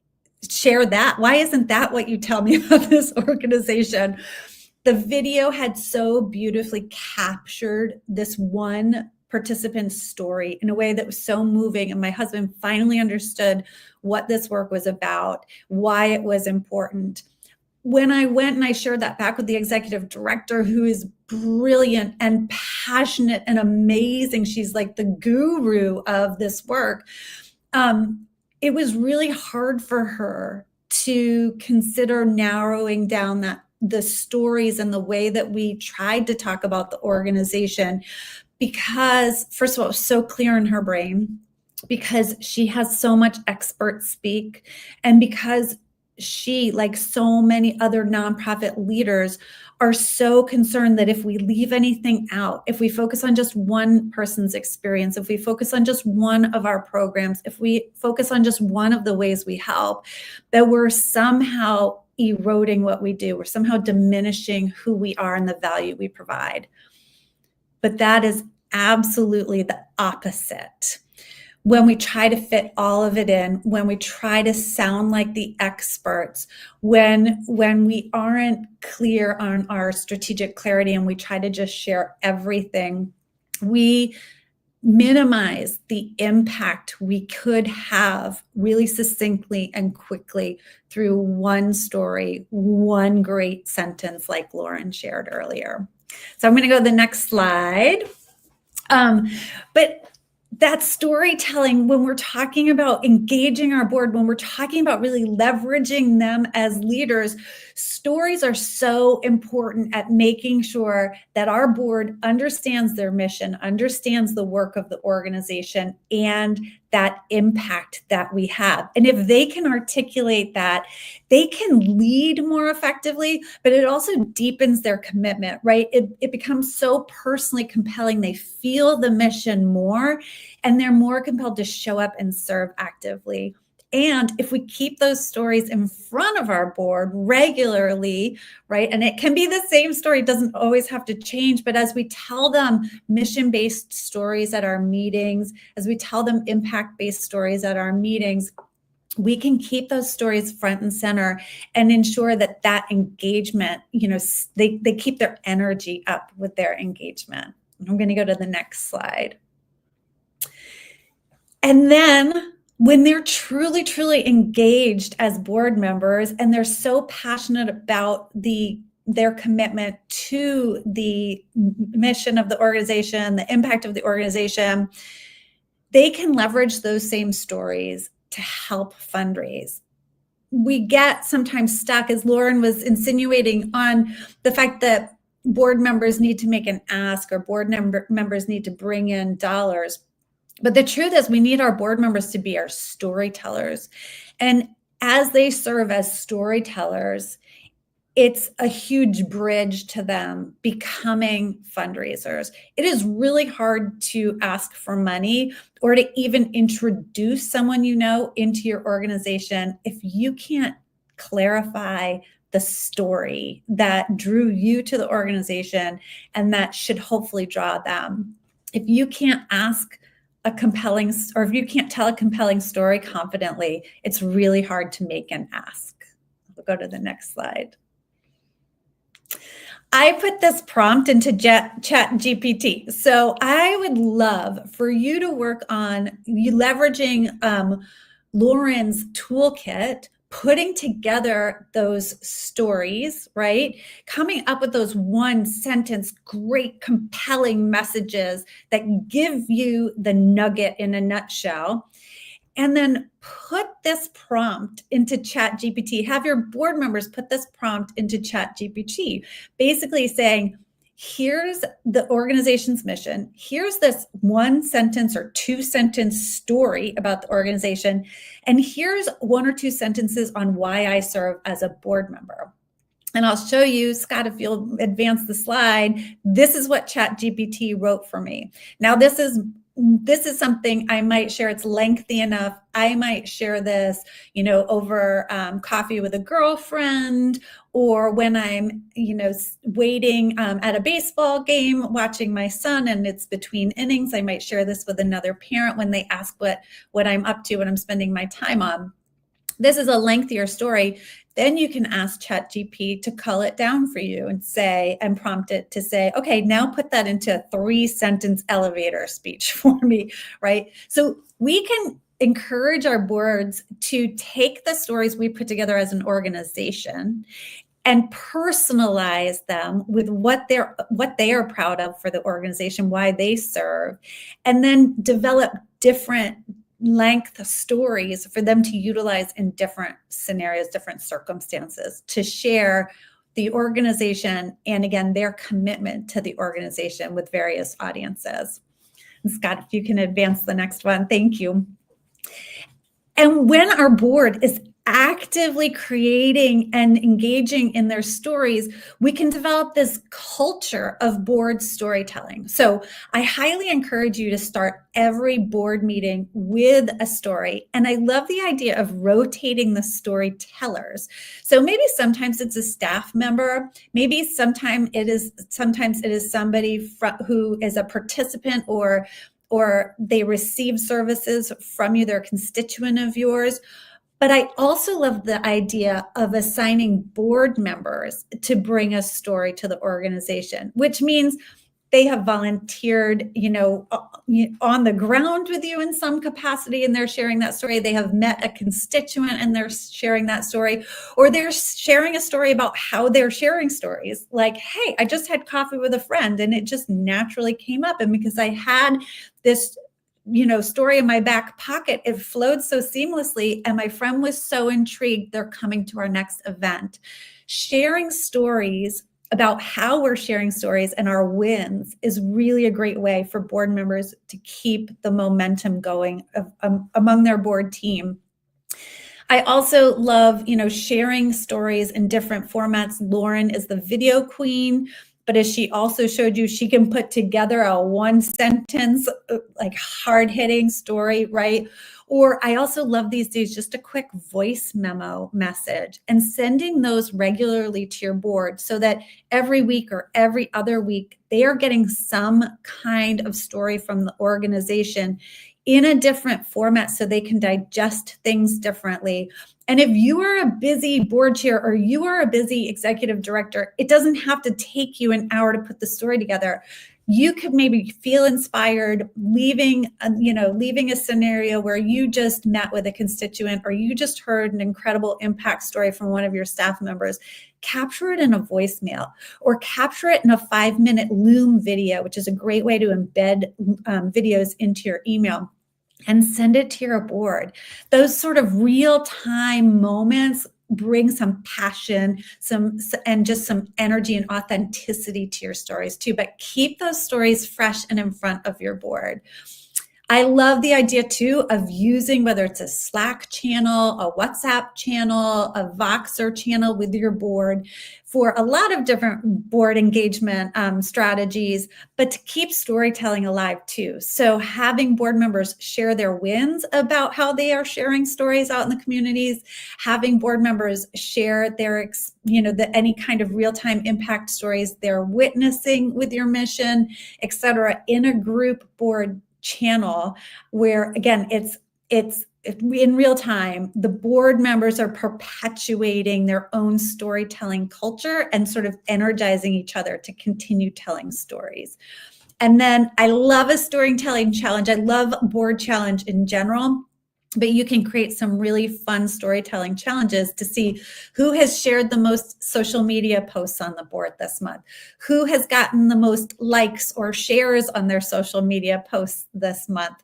share that? Why isn't that what you tell me about this organization?" The video had so beautifully captured this one participant's story in a way that was so moving. And my husband finally understood what this work was about, why it was important. When I went and I shared that back with the executive director, who is brilliant and passionate and amazing, she's like the guru of this work, it was really hard for her to consider narrowing down the stories and the way that we tried to talk about the organization, because first of all, it was so clear in her brain, because she has so much expert speak, and because she, like so many other nonprofit leaders, are so concerned that if we leave anything out, if we focus on just one person's experience, if we focus on just one of our programs, if we focus on just one of the ways we help, that we're somehow eroding what we do. We're somehow diminishing who we are and the value we provide. But that is absolutely the opposite. When we try to fit all of it in, when we try to sound like the experts, when we aren't clear on our strategic clarity and we try to just share everything, we minimize the impact we could have really succinctly and quickly through one story, one great sentence like Lauren shared earlier. So I'm going to go to the next slide. But that storytelling, when we're talking about engaging our board, when we're talking about really leveraging them as leaders, stories are so important at making sure that our board understands their mission, understands the work of the organization, and that impact that we have. And if they can articulate that, they can lead more effectively, but it also deepens their commitment, right? It becomes so personally compelling. They feel the mission more, and they're more compelled to show up and serve actively. And if we keep those stories in front of our board regularly, right, and it can be the same story, it doesn't always have to change, but as we tell them mission-based stories at our meetings, as we tell them impact-based stories at our meetings, we can keep those stories front and center and ensure that engagement, they keep their energy up with their engagement. I'm going to go to the next slide. And then when they're truly, truly engaged as board members, and they're so passionate about their commitment to the mission of the organization, the impact of the organization, they can leverage those same stories to help fundraise. We get sometimes stuck, as Lauren was insinuating, on the fact that board members need to make an ask, or board members need to bring in dollars. But the truth is, we need our board members to be our storytellers. And as they serve as storytellers, it's a huge bridge to them becoming fundraisers. It is really hard to ask for money or to even introduce someone into your organization if you can't clarify the story that drew you to the organization and that should hopefully draw them. If you can't ask if you can't tell a compelling story confidently, it's really hard to make an ask. We'll go to the next slide. I put this prompt into ChatGPT. So I would love for you to work on leveraging Lauren's toolkit, putting together those stories, right? Coming up with those one sentence, great, compelling messages that give you the nugget in a nutshell. And then put this prompt into ChatGPT. Have your board members put this prompt into ChatGPT, basically saying, here's the organization's mission. Here's this one sentence or two sentence story about the organization. And here's one or two sentences on why I serve as a board member. And I'll show you, Scott, if you'll advance the slide, this is what ChatGPT wrote for me. Now, this is something I might share. It's lengthy enough. I might share this, over coffee with a girlfriend, or when I'm, waiting at a baseball game, watching my son, and it's between innings. I might share this with another parent when they ask what I'm up to, what I'm spending my time on. This is a lengthier story. Then you can ask ChatGPT to cull it down for you and prompt it to say, okay, now put that into a 3-sentence elevator speech for me, right? So we can encourage our boards to take the stories we put together as an organization and personalize them with what they are proud of for the organization, why they serve, and then develop different length stories for them to utilize in different scenarios, different circumstances, to share the organization and, again, their commitment to the organization with various audiences. And Scott, if you can advance the next one, thank you. And when our board is actively creating and engaging in their stories, we can develop this culture of board storytelling. So I highly encourage you to start every board meeting with a story. And I love the idea of rotating the storytellers. So maybe sometimes it's a staff member, maybe sometimes it is somebody who is a participant or they receive services from you, they're a constituent of yours. But I also love the idea of assigning board members to bring a story to the organization, which means they have volunteered, on the ground with you in some capacity, and they're sharing that story. They have met a constituent and they're sharing that story, or they're sharing a story about how they're sharing stories. Like, hey, I just had coffee with a friend and it just naturally came up. And because I had this story in my back pocket, it flowed so seamlessly. And my friend was so intrigued, they're coming to our next event. Sharing stories about how we're sharing stories and our wins is really a great way for board members to keep the momentum going among their board team. I also love, sharing stories in different formats. Lauren is the video queen, but as she also showed you, she can put together a 1-sentence, like hard-hitting story, right? Or I also love these days just a quick voice memo message, and sending those regularly to your board so that every week or every other week, they are getting some kind of story from the organization in a different format so they can digest things differently. And if you are a busy board chair or you are a busy executive director, it doesn't have to take you an hour to put the story together. You could maybe feel inspired leaving a scenario where you just met with a constituent or you just heard an incredible impact story from one of your staff members. Capture it in a voicemail or capture it in a 5-minute Loom video, which is a great way to embed videos into your email, and send it to your board. Those sort of real-time moments bring some passion, and just some energy and authenticity to your stories too, but keep those stories fresh and in front of your board. I love the idea too of using, whether it's a Slack channel, a WhatsApp channel, a Voxer channel with your board for a lot of different board engagement strategies, but to keep storytelling alive too. So having board members share their wins about how they are sharing stories out in the communities, having board members share their, any kind of real-time impact stories they're witnessing with your mission, et cetera, in a group board channel where, again, it's in real time, the board members are perpetuating their own storytelling culture and sort of energizing each other to continue telling stories. And then I love a storytelling challenge. I love board challenge in general, but you can create some really fun storytelling challenges to see who has shared the most social media posts on the board this month, who has gotten the most likes or shares on their social media posts this month,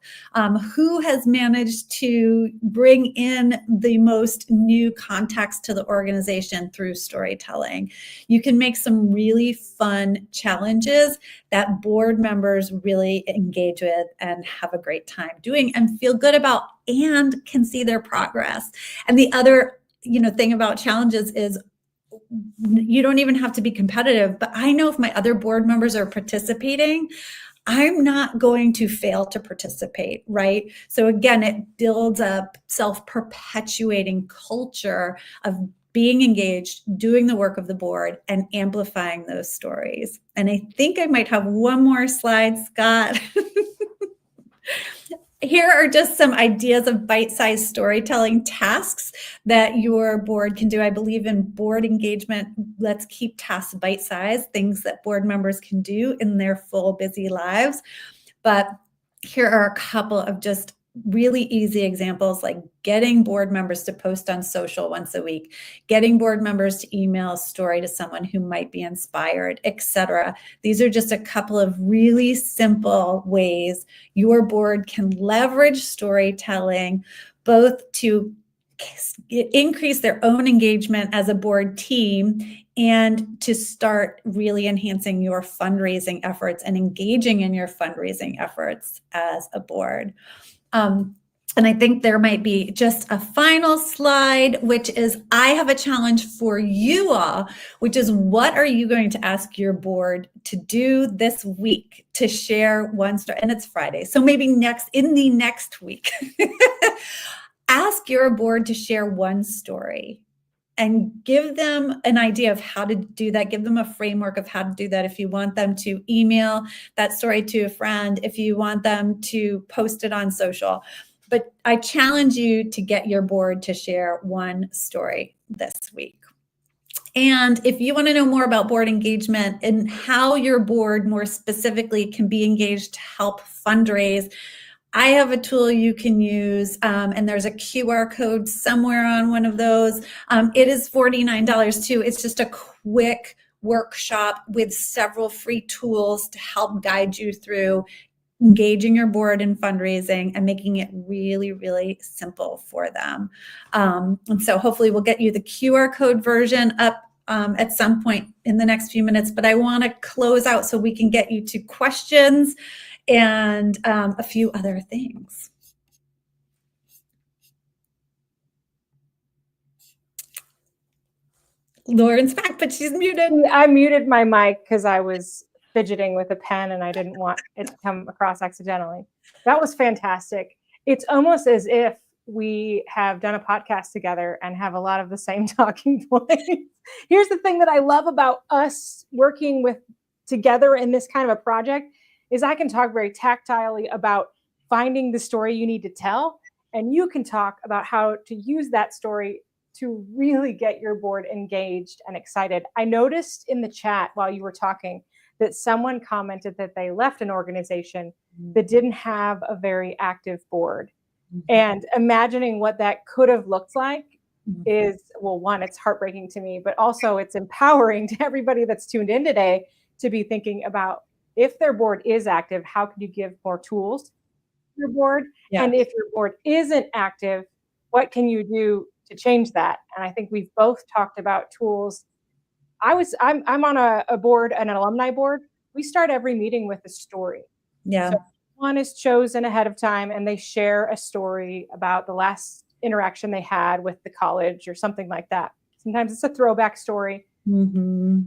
who has managed to bring in the most new contacts to the organization through storytelling. You can make some really fun challenges that board members really engage with and have a great time doing and feel good about, and can see their progress. And the other, thing about challenges is you don't even have to be competitive, but I know if my other board members are participating, I'm not going to fail to participate, right? So again, it builds a self-perpetuating culture of being engaged, doing the work of the board, and amplifying those stories. And I think I might have one more slide, Scott. Here are just some ideas of bite-sized storytelling tasks that your board can do. I believe in board engagement. Let's keep tasks bite-sized, things that board members can do in their full busy lives. But here are a couple of just really easy examples, like getting board members to post on social once a week, getting board members to email a story to someone who might be inspired, etc. These are just a couple of really simple ways your board can leverage storytelling, both to increase their own engagement as a board team and to start really enhancing your fundraising efforts and engaging in your fundraising efforts as a board. And I think there might be just a final slide, which is I have a challenge for you all, which is what are you going to ask your board to do this week to share one story? And it's Friday, so maybe in the next week, ask your board to share one story and give them an idea of how to do that. Give them a framework of how to do that. If you want them to email that story to a friend, if you want them to post it on social. But I challenge you to get your board to share one story this week. And if you want to know more about board engagement and how your board more specifically can be engaged to help fundraise, I have a tool you can use, and there's a QR code somewhere on one of those. It is $49 too. It's just a quick workshop with several free tools to help guide you through engaging your board in fundraising and making it really, really simple for them. And so hopefully we'll get you the QR code version up at some point in the next few minutes, but I want to close out so we can get you to questions and a few other things. Lauren's back, but she's muted. I muted my mic because I was fidgeting with a pen and I didn't want it to come across accidentally. That was fantastic. It's almost as if we have done a podcast together and have a lot of the same talking points. Here's the thing that I love about us working together in this kind of a project is I can talk very tactilely about finding the story you need to tell, and you can talk about how to use that story to really get your board engaged and excited. I noticed in the chat while you were talking that someone commented that they left an organization that didn't have a very active board. And imagining what that could have looked like is, well, one, it's heartbreaking to me, but also it's empowering to everybody that's tuned in today to be thinking about, if their board is active, how can you give more tools to your board? Yeah. And if your board isn't active, what can you do to change that? And I think we've both talked about tools. I'm on a board, an alumni board. We start every meeting with a story. Yeah. So one is chosen ahead of time and they share a story about the last interaction they had with the college or something like that. Sometimes it's a throwback story. Mm-hmm.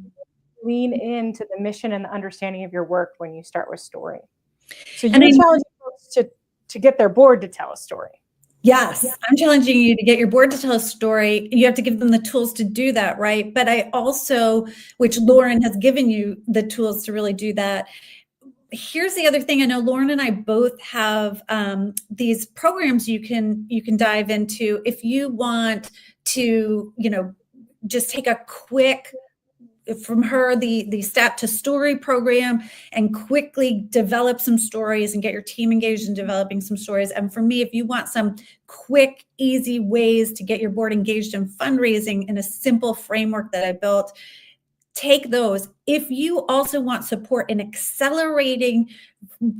Lean into the mission and the understanding of your work when you start with story. So you're challenging folks to get their board to tell a story. Yes, I'm challenging you to get your board to tell a story. You have to give them the tools to do that, right? But I also, which Lauren has given you the tools to really do that. Here's the other thing. I know Lauren and I both have these programs you can dive into if you want to, just take a quick, from her, the Stat to Story program, and quickly develop some stories and get your team engaged in developing some stories. And for me, if you want some quick, easy ways to get your board engaged in fundraising in a simple framework that I built, take those. If you also want support in accelerating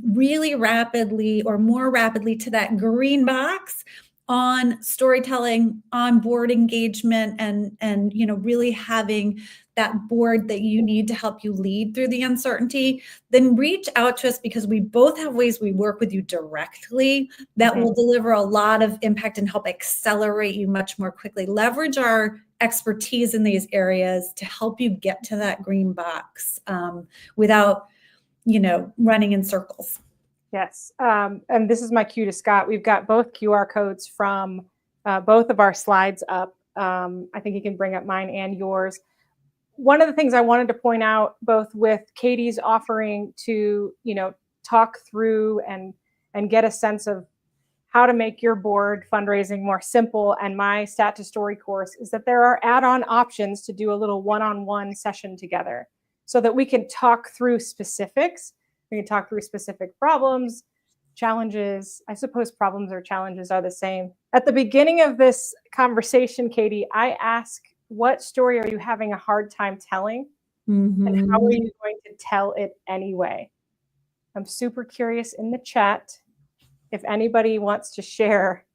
really rapidly or more rapidly to that green box on storytelling, on board engagement, and really having that board that you need to help you lead through the uncertainty, then reach out to us, because we both have ways we work with you directly that will deliver a lot of impact and help accelerate you much more quickly. Leverage our expertise in these areas to help you get to that green box without, running in circles. Yes. And this is my cue to Scott. We've got both QR codes from both of our slides up. I think you can bring up mine and yours. One of the things I wanted to point out, both with Katie's offering to, talk through and get a sense of how to make your board fundraising more simple, and my Stat to Story course, is that there are add-on options to do a little one-on-one session together so that we can talk through specifics. We can talk through specific problems, challenges. I suppose problems or challenges are the same. At the beginning of this conversation, Katie, I ask, what story are you having a hard time telling? And how are you going to tell it anyway? I'm super curious in the chat if anybody wants to share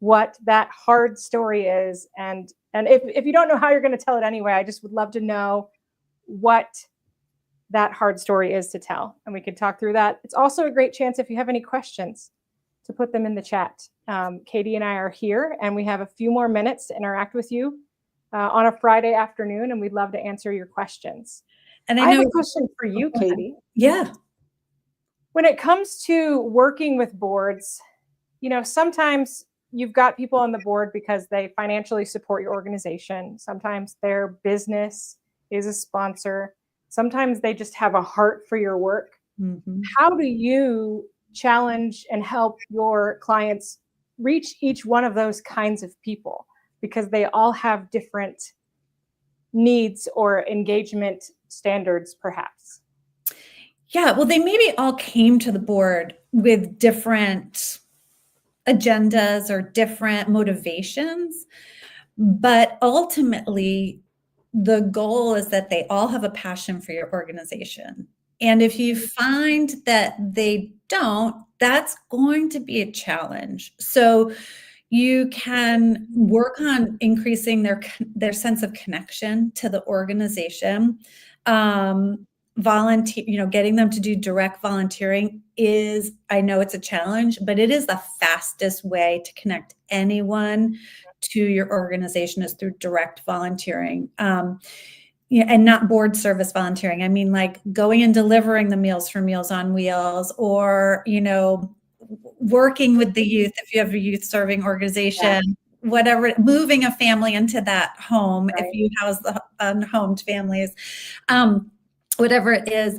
what that hard story is. And if you don't know how you're going to tell it anyway, I just would love to know what that hard story is to tell. And we could talk through that. It's also a great chance, if you have any questions, to put them in the chat. Katie and I are here, and we have a few more minutes to interact with you on a Friday afternoon, and we'd love to answer your questions. And I have a question for you, Katie. Yeah. When it comes to working with boards, sometimes you've got people on the board because they financially support your organization. Sometimes their business is a sponsor. Sometimes they just have a heart for your work. How do you challenge and help your clients reach each one of those kinds of people? Because they all have different needs or engagement standards, perhaps. Yeah, well, they maybe all came to the board with different agendas or different motivations, but ultimately, the goal is that they all have a passion for your organization. And if you find that they don't, that's going to be a challenge. So you can work on increasing their sense of connection to the organization. Volunteer, getting them to do direct volunteering I know it's a challenge, but it is the fastest way to connect anyone to your organization is through direct volunteering. And not board service volunteering. I mean, like going and delivering the meals for Meals on Wheels, or, working with the youth if you have a youth serving organization, whatever, moving a family into that home, if you house the unhomed families, whatever it is.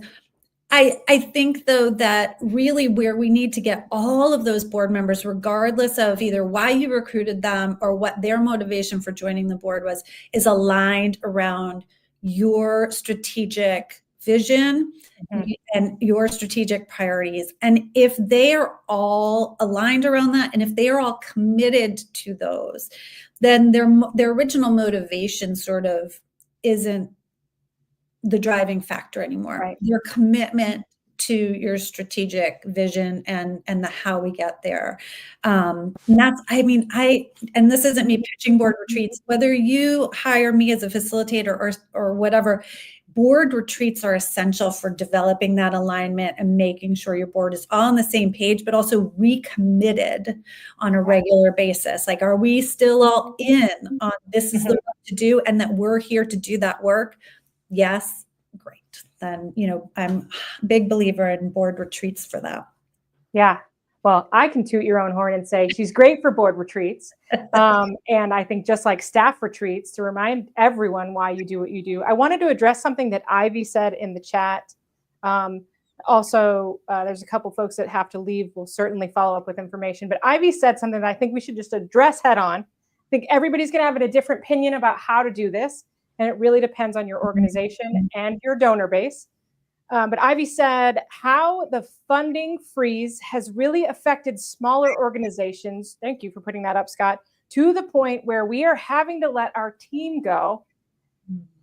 I think, though, that really where we need to get all of those board members, regardless of either why you recruited them or what their motivation for joining the board was, is aligned around your strategic vision and your strategic priorities. And if they are all aligned around that, and if they are all committed to those, then their original motivation sort of isn't the driving factor anymore. Right. Your commitment to your strategic vision and the how we get there. And that's, and this isn't me pitching board retreats, whether you hire me as a facilitator or whatever, board retreats are essential for developing that alignment and making sure your board is all on the same page, but also recommitted on a regular basis. Like, are we still all in on this is the work to do, and that we're here to do that work? Yes, great. Then, I'm a big believer in board retreats for that. Yeah. Well, I can toot your own horn and say she's great for board retreats. And I think just like staff retreats, to remind everyone why you do what you do. I wanted to address something that Ivy said in the chat. Also, there's a couple folks that have to leave. We'll certainly follow up with information. But Ivy said something that I think we should just address head on. I think everybody's going to have a different opinion about how to do this. And it really depends on your organization and your donor base. But Ivy said how the funding freeze has really affected smaller organizations. Thank you for putting that up, Scott, to the point where we are having to let our team go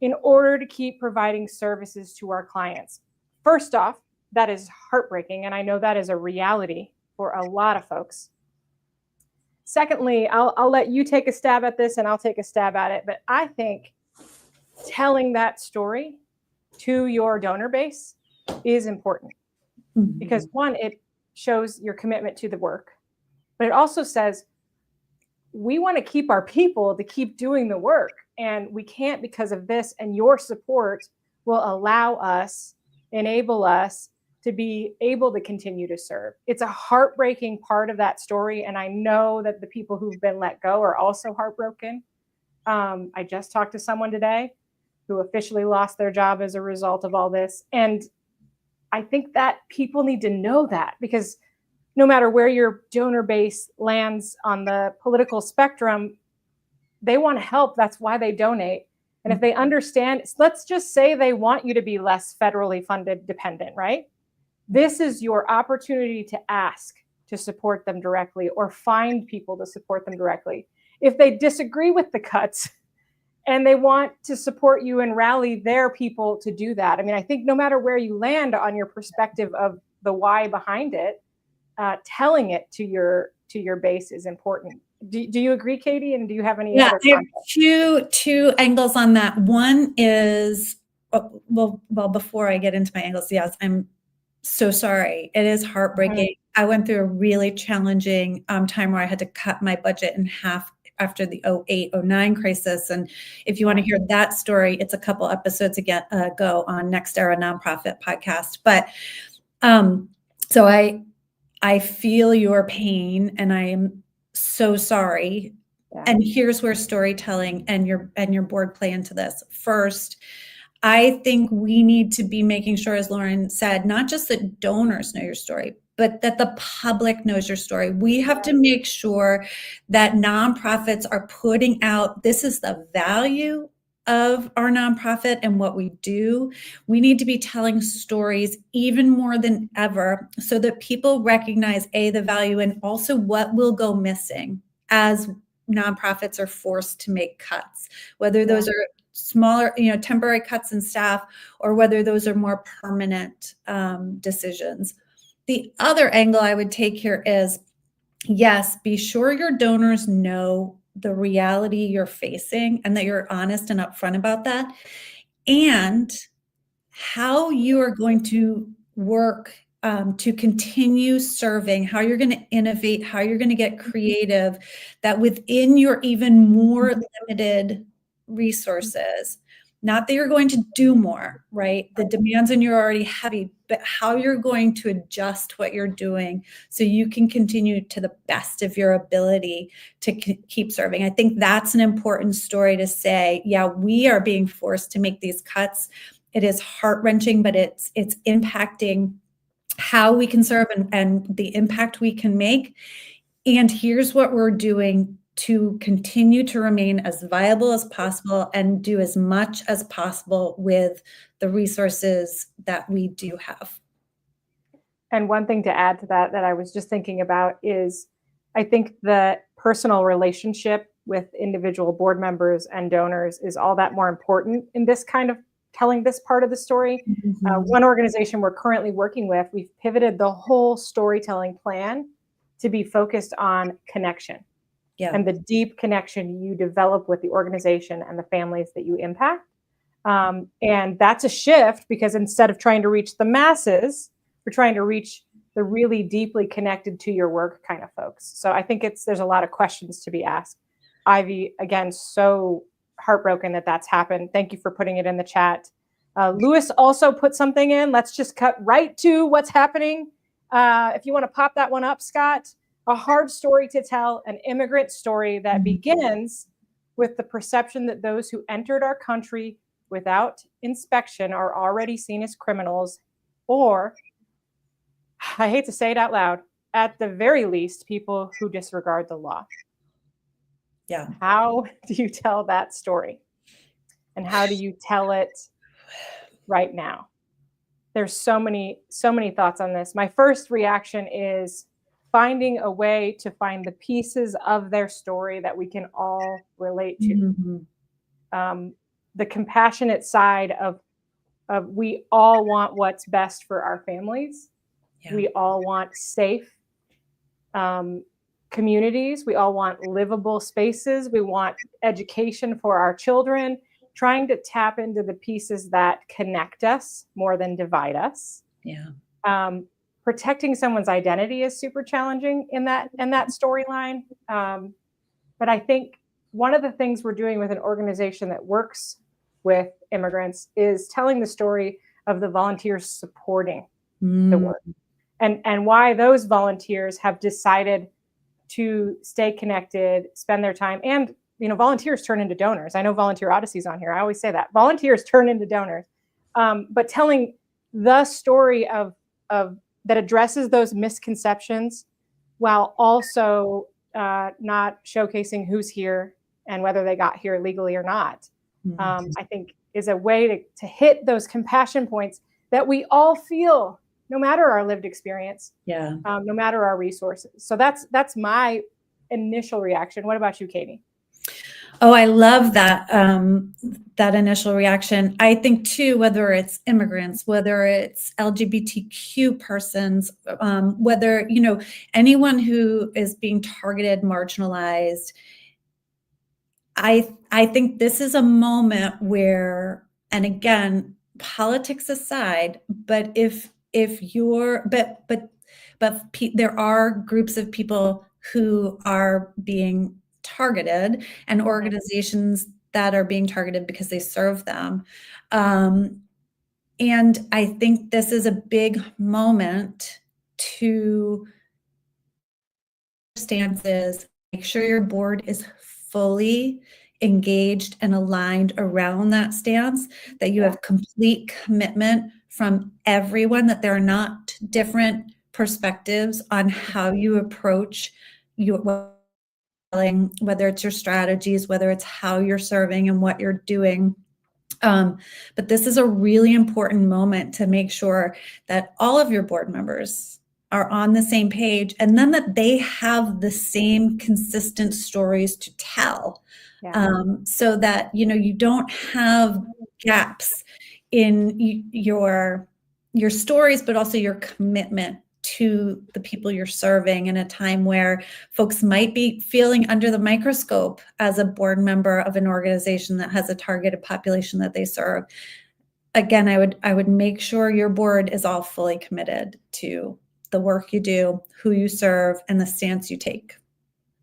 in order to keep providing services to our clients. First off, that is heartbreaking. And I know that is a reality for a lot of folks. Secondly, I'll let you take a stab at this and I'll take a stab at it. But I think telling that story to your donor base is important because, one, it shows your commitment to the work, but it also says we want to keep our people to keep doing the work. and we can't because of this, and your support will enable us to be able to continue to serve. It's a heartbreaking part of that story, and I know that the people who've been let go are also heartbroken. I just talked to someone today who officially lost their job as a result of all this, and I think that people need to know that, because no matter where your donor base lands on the political spectrum, they want to help. That's why they donate. And if they understand, let's just say they want you to be less federally funded dependent, right? This is your opportunity to ask to support them directly, or find people to support them directly. If they disagree with the cuts and they want to support you and rally their people to do that. I mean, I think no matter where you land on your perspective of the why behind it, telling it to your base is important. Do you agree, Katie? And do you have any other I have two angles on that. One is, well, before I get into my angles, yes, I'm so sorry. It is heartbreaking. I went through a really challenging time where I had to cut my budget in half after the 08-09 crisis. And if you want to hear that story, it's a couple episodes ago on Next Era Nonprofit podcast. But so I feel your pain, and I am so sorry. Yeah. And here's where storytelling and your board play into this. First, I think we need to be making sure, as Lauren said, not just that donors know your story, but that the public knows your story. We have to make sure that nonprofits are putting out, this is the value of our nonprofit and what we do. We need to be telling stories even more than ever, so that people recognize the value, and also what will go missing as nonprofits are forced to make cuts, whether those are smaller, temporary cuts in staff, or whether those are more permanent decisions. The other angle I would take here is, yes, be sure your donors know the reality you're facing, and that you're honest and upfront about that, and how you are going to work to continue serving, how you're going to innovate, how you're going to get creative, that within your even more limited resources, not that you're going to do more, right? The demands on you are already heavy, but how you're going to adjust what you're doing so you can continue to the best of your ability to keep serving. I think that's an important story to say. Yeah, we are being forced to make these cuts. It is heart-wrenching, but it's impacting how we can serve and the impact we can make. And here's what we're doing to continue to remain as viable as possible and do as much as possible with the resources that we do have. And one thing to add to that I was just thinking about is, I think the personal relationship with individual board members and donors is all that more important in this kind of telling this part of the story. One organization we're currently working with, we've pivoted the whole storytelling plan to be focused on connection. And the deep connection you develop with the organization and the families that you impact. And that's a shift, because instead of trying to reach the masses, we're trying to reach the really deeply connected to your work kind of folks. So I think there's a lot of questions to be asked. Ivy, again, so heartbroken that that's happened. Thank you for putting it in the chat. Lewis also put something in. Let's just cut right to what's happening. If you want to pop that one up, Scott. A hard story to tell, an immigrant story that begins with the perception that those who entered our country without inspection are already seen as criminals, or, I hate to say it out loud, at the very least, people who disregard the law. Yeah. How do you tell that story? And how do you tell it right now? There's so many thoughts on this. My first reaction is finding a way to find the pieces of their story that we can all relate to. The compassionate side of we all want what's best for our families. We all want safe communities. We all want livable spaces. We want education for our children, trying to tap into the pieces that connect us more than divide us. Protecting someone's identity is super challenging in that storyline. But I think one of the things we're doing with an organization that works with immigrants is telling the story of the volunteers supporting the work, and why those volunteers have decided to stay connected, spend their time, and volunteers turn into donors. I know Volunteer Odyssey's on here. I always say that volunteers turn into donors, but telling the story of that addresses those misconceptions while also not showcasing who's here and whether they got here legally or not, I think is a way to hit those compassion points that we all feel, no matter our lived experience, no matter our resources. So that's my initial reaction. What about you, Katie? Oh, I love that that initial reaction. I think too, whether it's immigrants, whether it's LGBTQ persons, whether anyone who is being targeted, marginalized, I think this is a moment where, and again, politics aside, but there are groups of people who are being targeted and organizations that are being targeted because they serve them. And I think this is a big moment to stances, make sure your board is fully engaged and aligned around that stance, that you have complete commitment from everyone, that there are not different perspectives on how you approach whether it's your strategies, whether it's how you're serving and what you're doing. But this is a really important moment to make sure that all of your board members are on the same page, and then that they have the same consistent stories to tell, so that you don't have gaps in your stories, but also your commitment to the people you're serving in a time where folks might be feeling under the microscope as a board member of an organization that has a targeted population that they serve. Again, I would make sure your board is all fully committed to the work you do, who you serve, and the stance you take.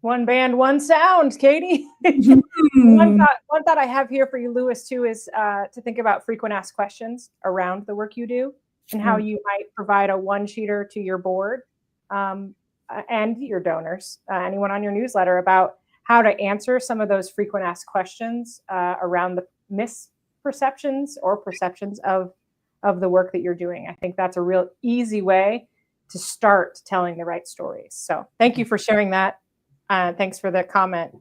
One band, one sound, Katie. One thought I have here for you, Lewis, too, is to think about frequent asked questions around the work you do and how you might provide a one-sheeter to your board and your donors, anyone on your newsletter, about how to answer some of those frequent asked questions around the misperceptions or perceptions of the work that you're doing. I think that's a real easy way to start telling the right stories. So thank you for sharing that. Thanks for the comment.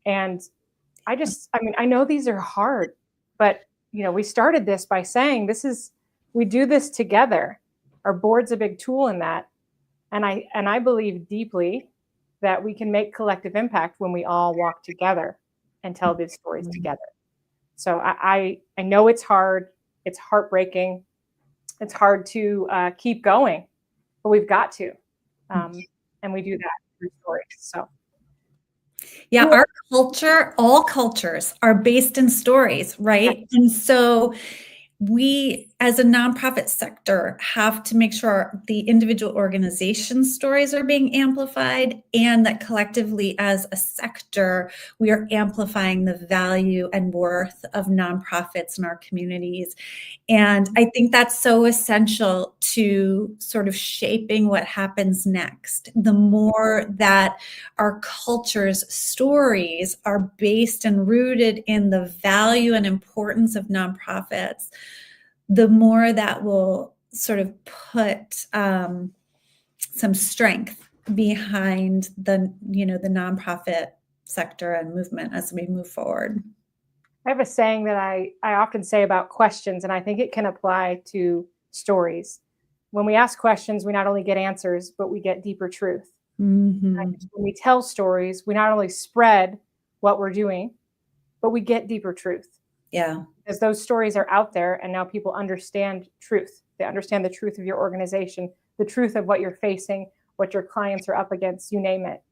And I know these are hard, but we started this by saying we do this together. Our board's a big tool in that. And I believe deeply that we can make collective impact when we all walk together and tell these stories together. So I know it's hard. It's heartbreaking. It's hard to keep going, but we've got to. And we do that through stories. So. Yeah, our culture, all cultures are based in stories, right? And so we, as a nonprofit sector, have to make sure the individual organization stories are being amplified, and that collectively as a sector, we are amplifying the value and worth of nonprofits in our communities. And I think that's so essential to sort of shaping what happens next. The more that our culture's stories are based and rooted in the value and importance of nonprofits, the more that will sort of put some strength behind the nonprofit sector and movement as we move forward. I have a saying that I often say about questions, and I think it can apply to stories. When we ask questions, we not only get answers, but we get deeper truth. Mm-hmm. When we tell stories, we not only spread what we're doing, but we get deeper truth. Yeah. Because those stories are out there, and now people understand truth. They understand the truth of your organization, the truth of what you're facing, what your clients are up against, you name it.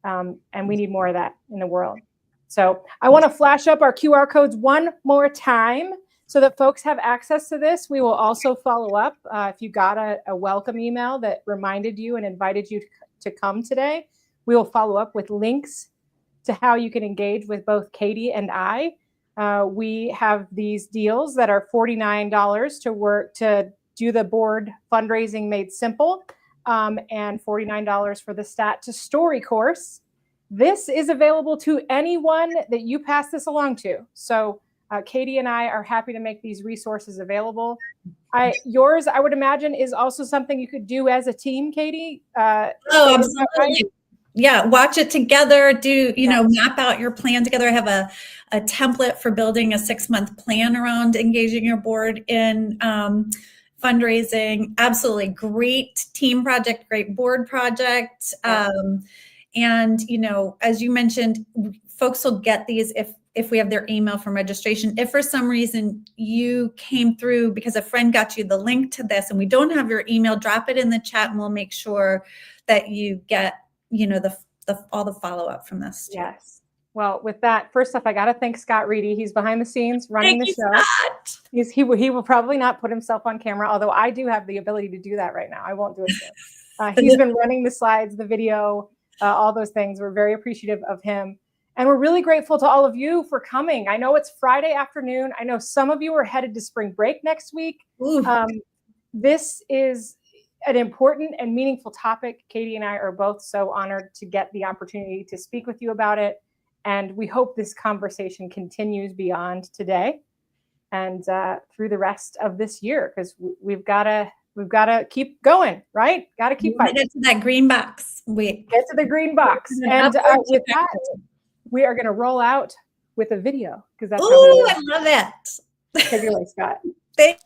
And we need more of that in the world. So I want to flash up our QR codes one more time so that folks have access to this. We will also follow up. If you got a welcome email that reminded you and invited you to come today, we will follow up with links to how you can engage with both Katie and I. We have these deals that are $49 to do the board fundraising made simple, and $49 for the stat to story course. This is available to anyone that you pass this along to. So Katie and I are happy to make these resources available. Yours, I would imagine, is also something you could do as a team, Katie. Oh, absolutely. Yeah, watch it together. Do, map out your plan together. I have a template for building a 6-month plan around engaging your board in fundraising. Absolutely great team project, great board project. And, as you mentioned, folks will get these if we have their email from registration. If for some reason you came through because a friend got you the link to this and we don't have your email, drop it in the chat and we'll make sure that you get, all the follow-up from this. Yes. Well, with that, first off, I got to thank Scott Reedy. He's behind the scenes running the show. Scott. He will probably not put himself on camera, although I do have the ability to do that right now. I won't do it soon. He's been running the slides, the video, all those things. We're very appreciative of him. And we're really grateful to all of you for coming. I know it's Friday afternoon. I know some of you are headed to spring break next week. This is an important and meaningful topic. Katie and I are both so honored to get the opportunity to speak with you about it. And we hope this conversation continues beyond today and through the rest of this year, because we've got to keep going, right? Got to keep fighting. Get to that green box. Get to the green box. And with that, we are going to roll out with a video, because that's how I love it. Take it away, Scott. Thanks.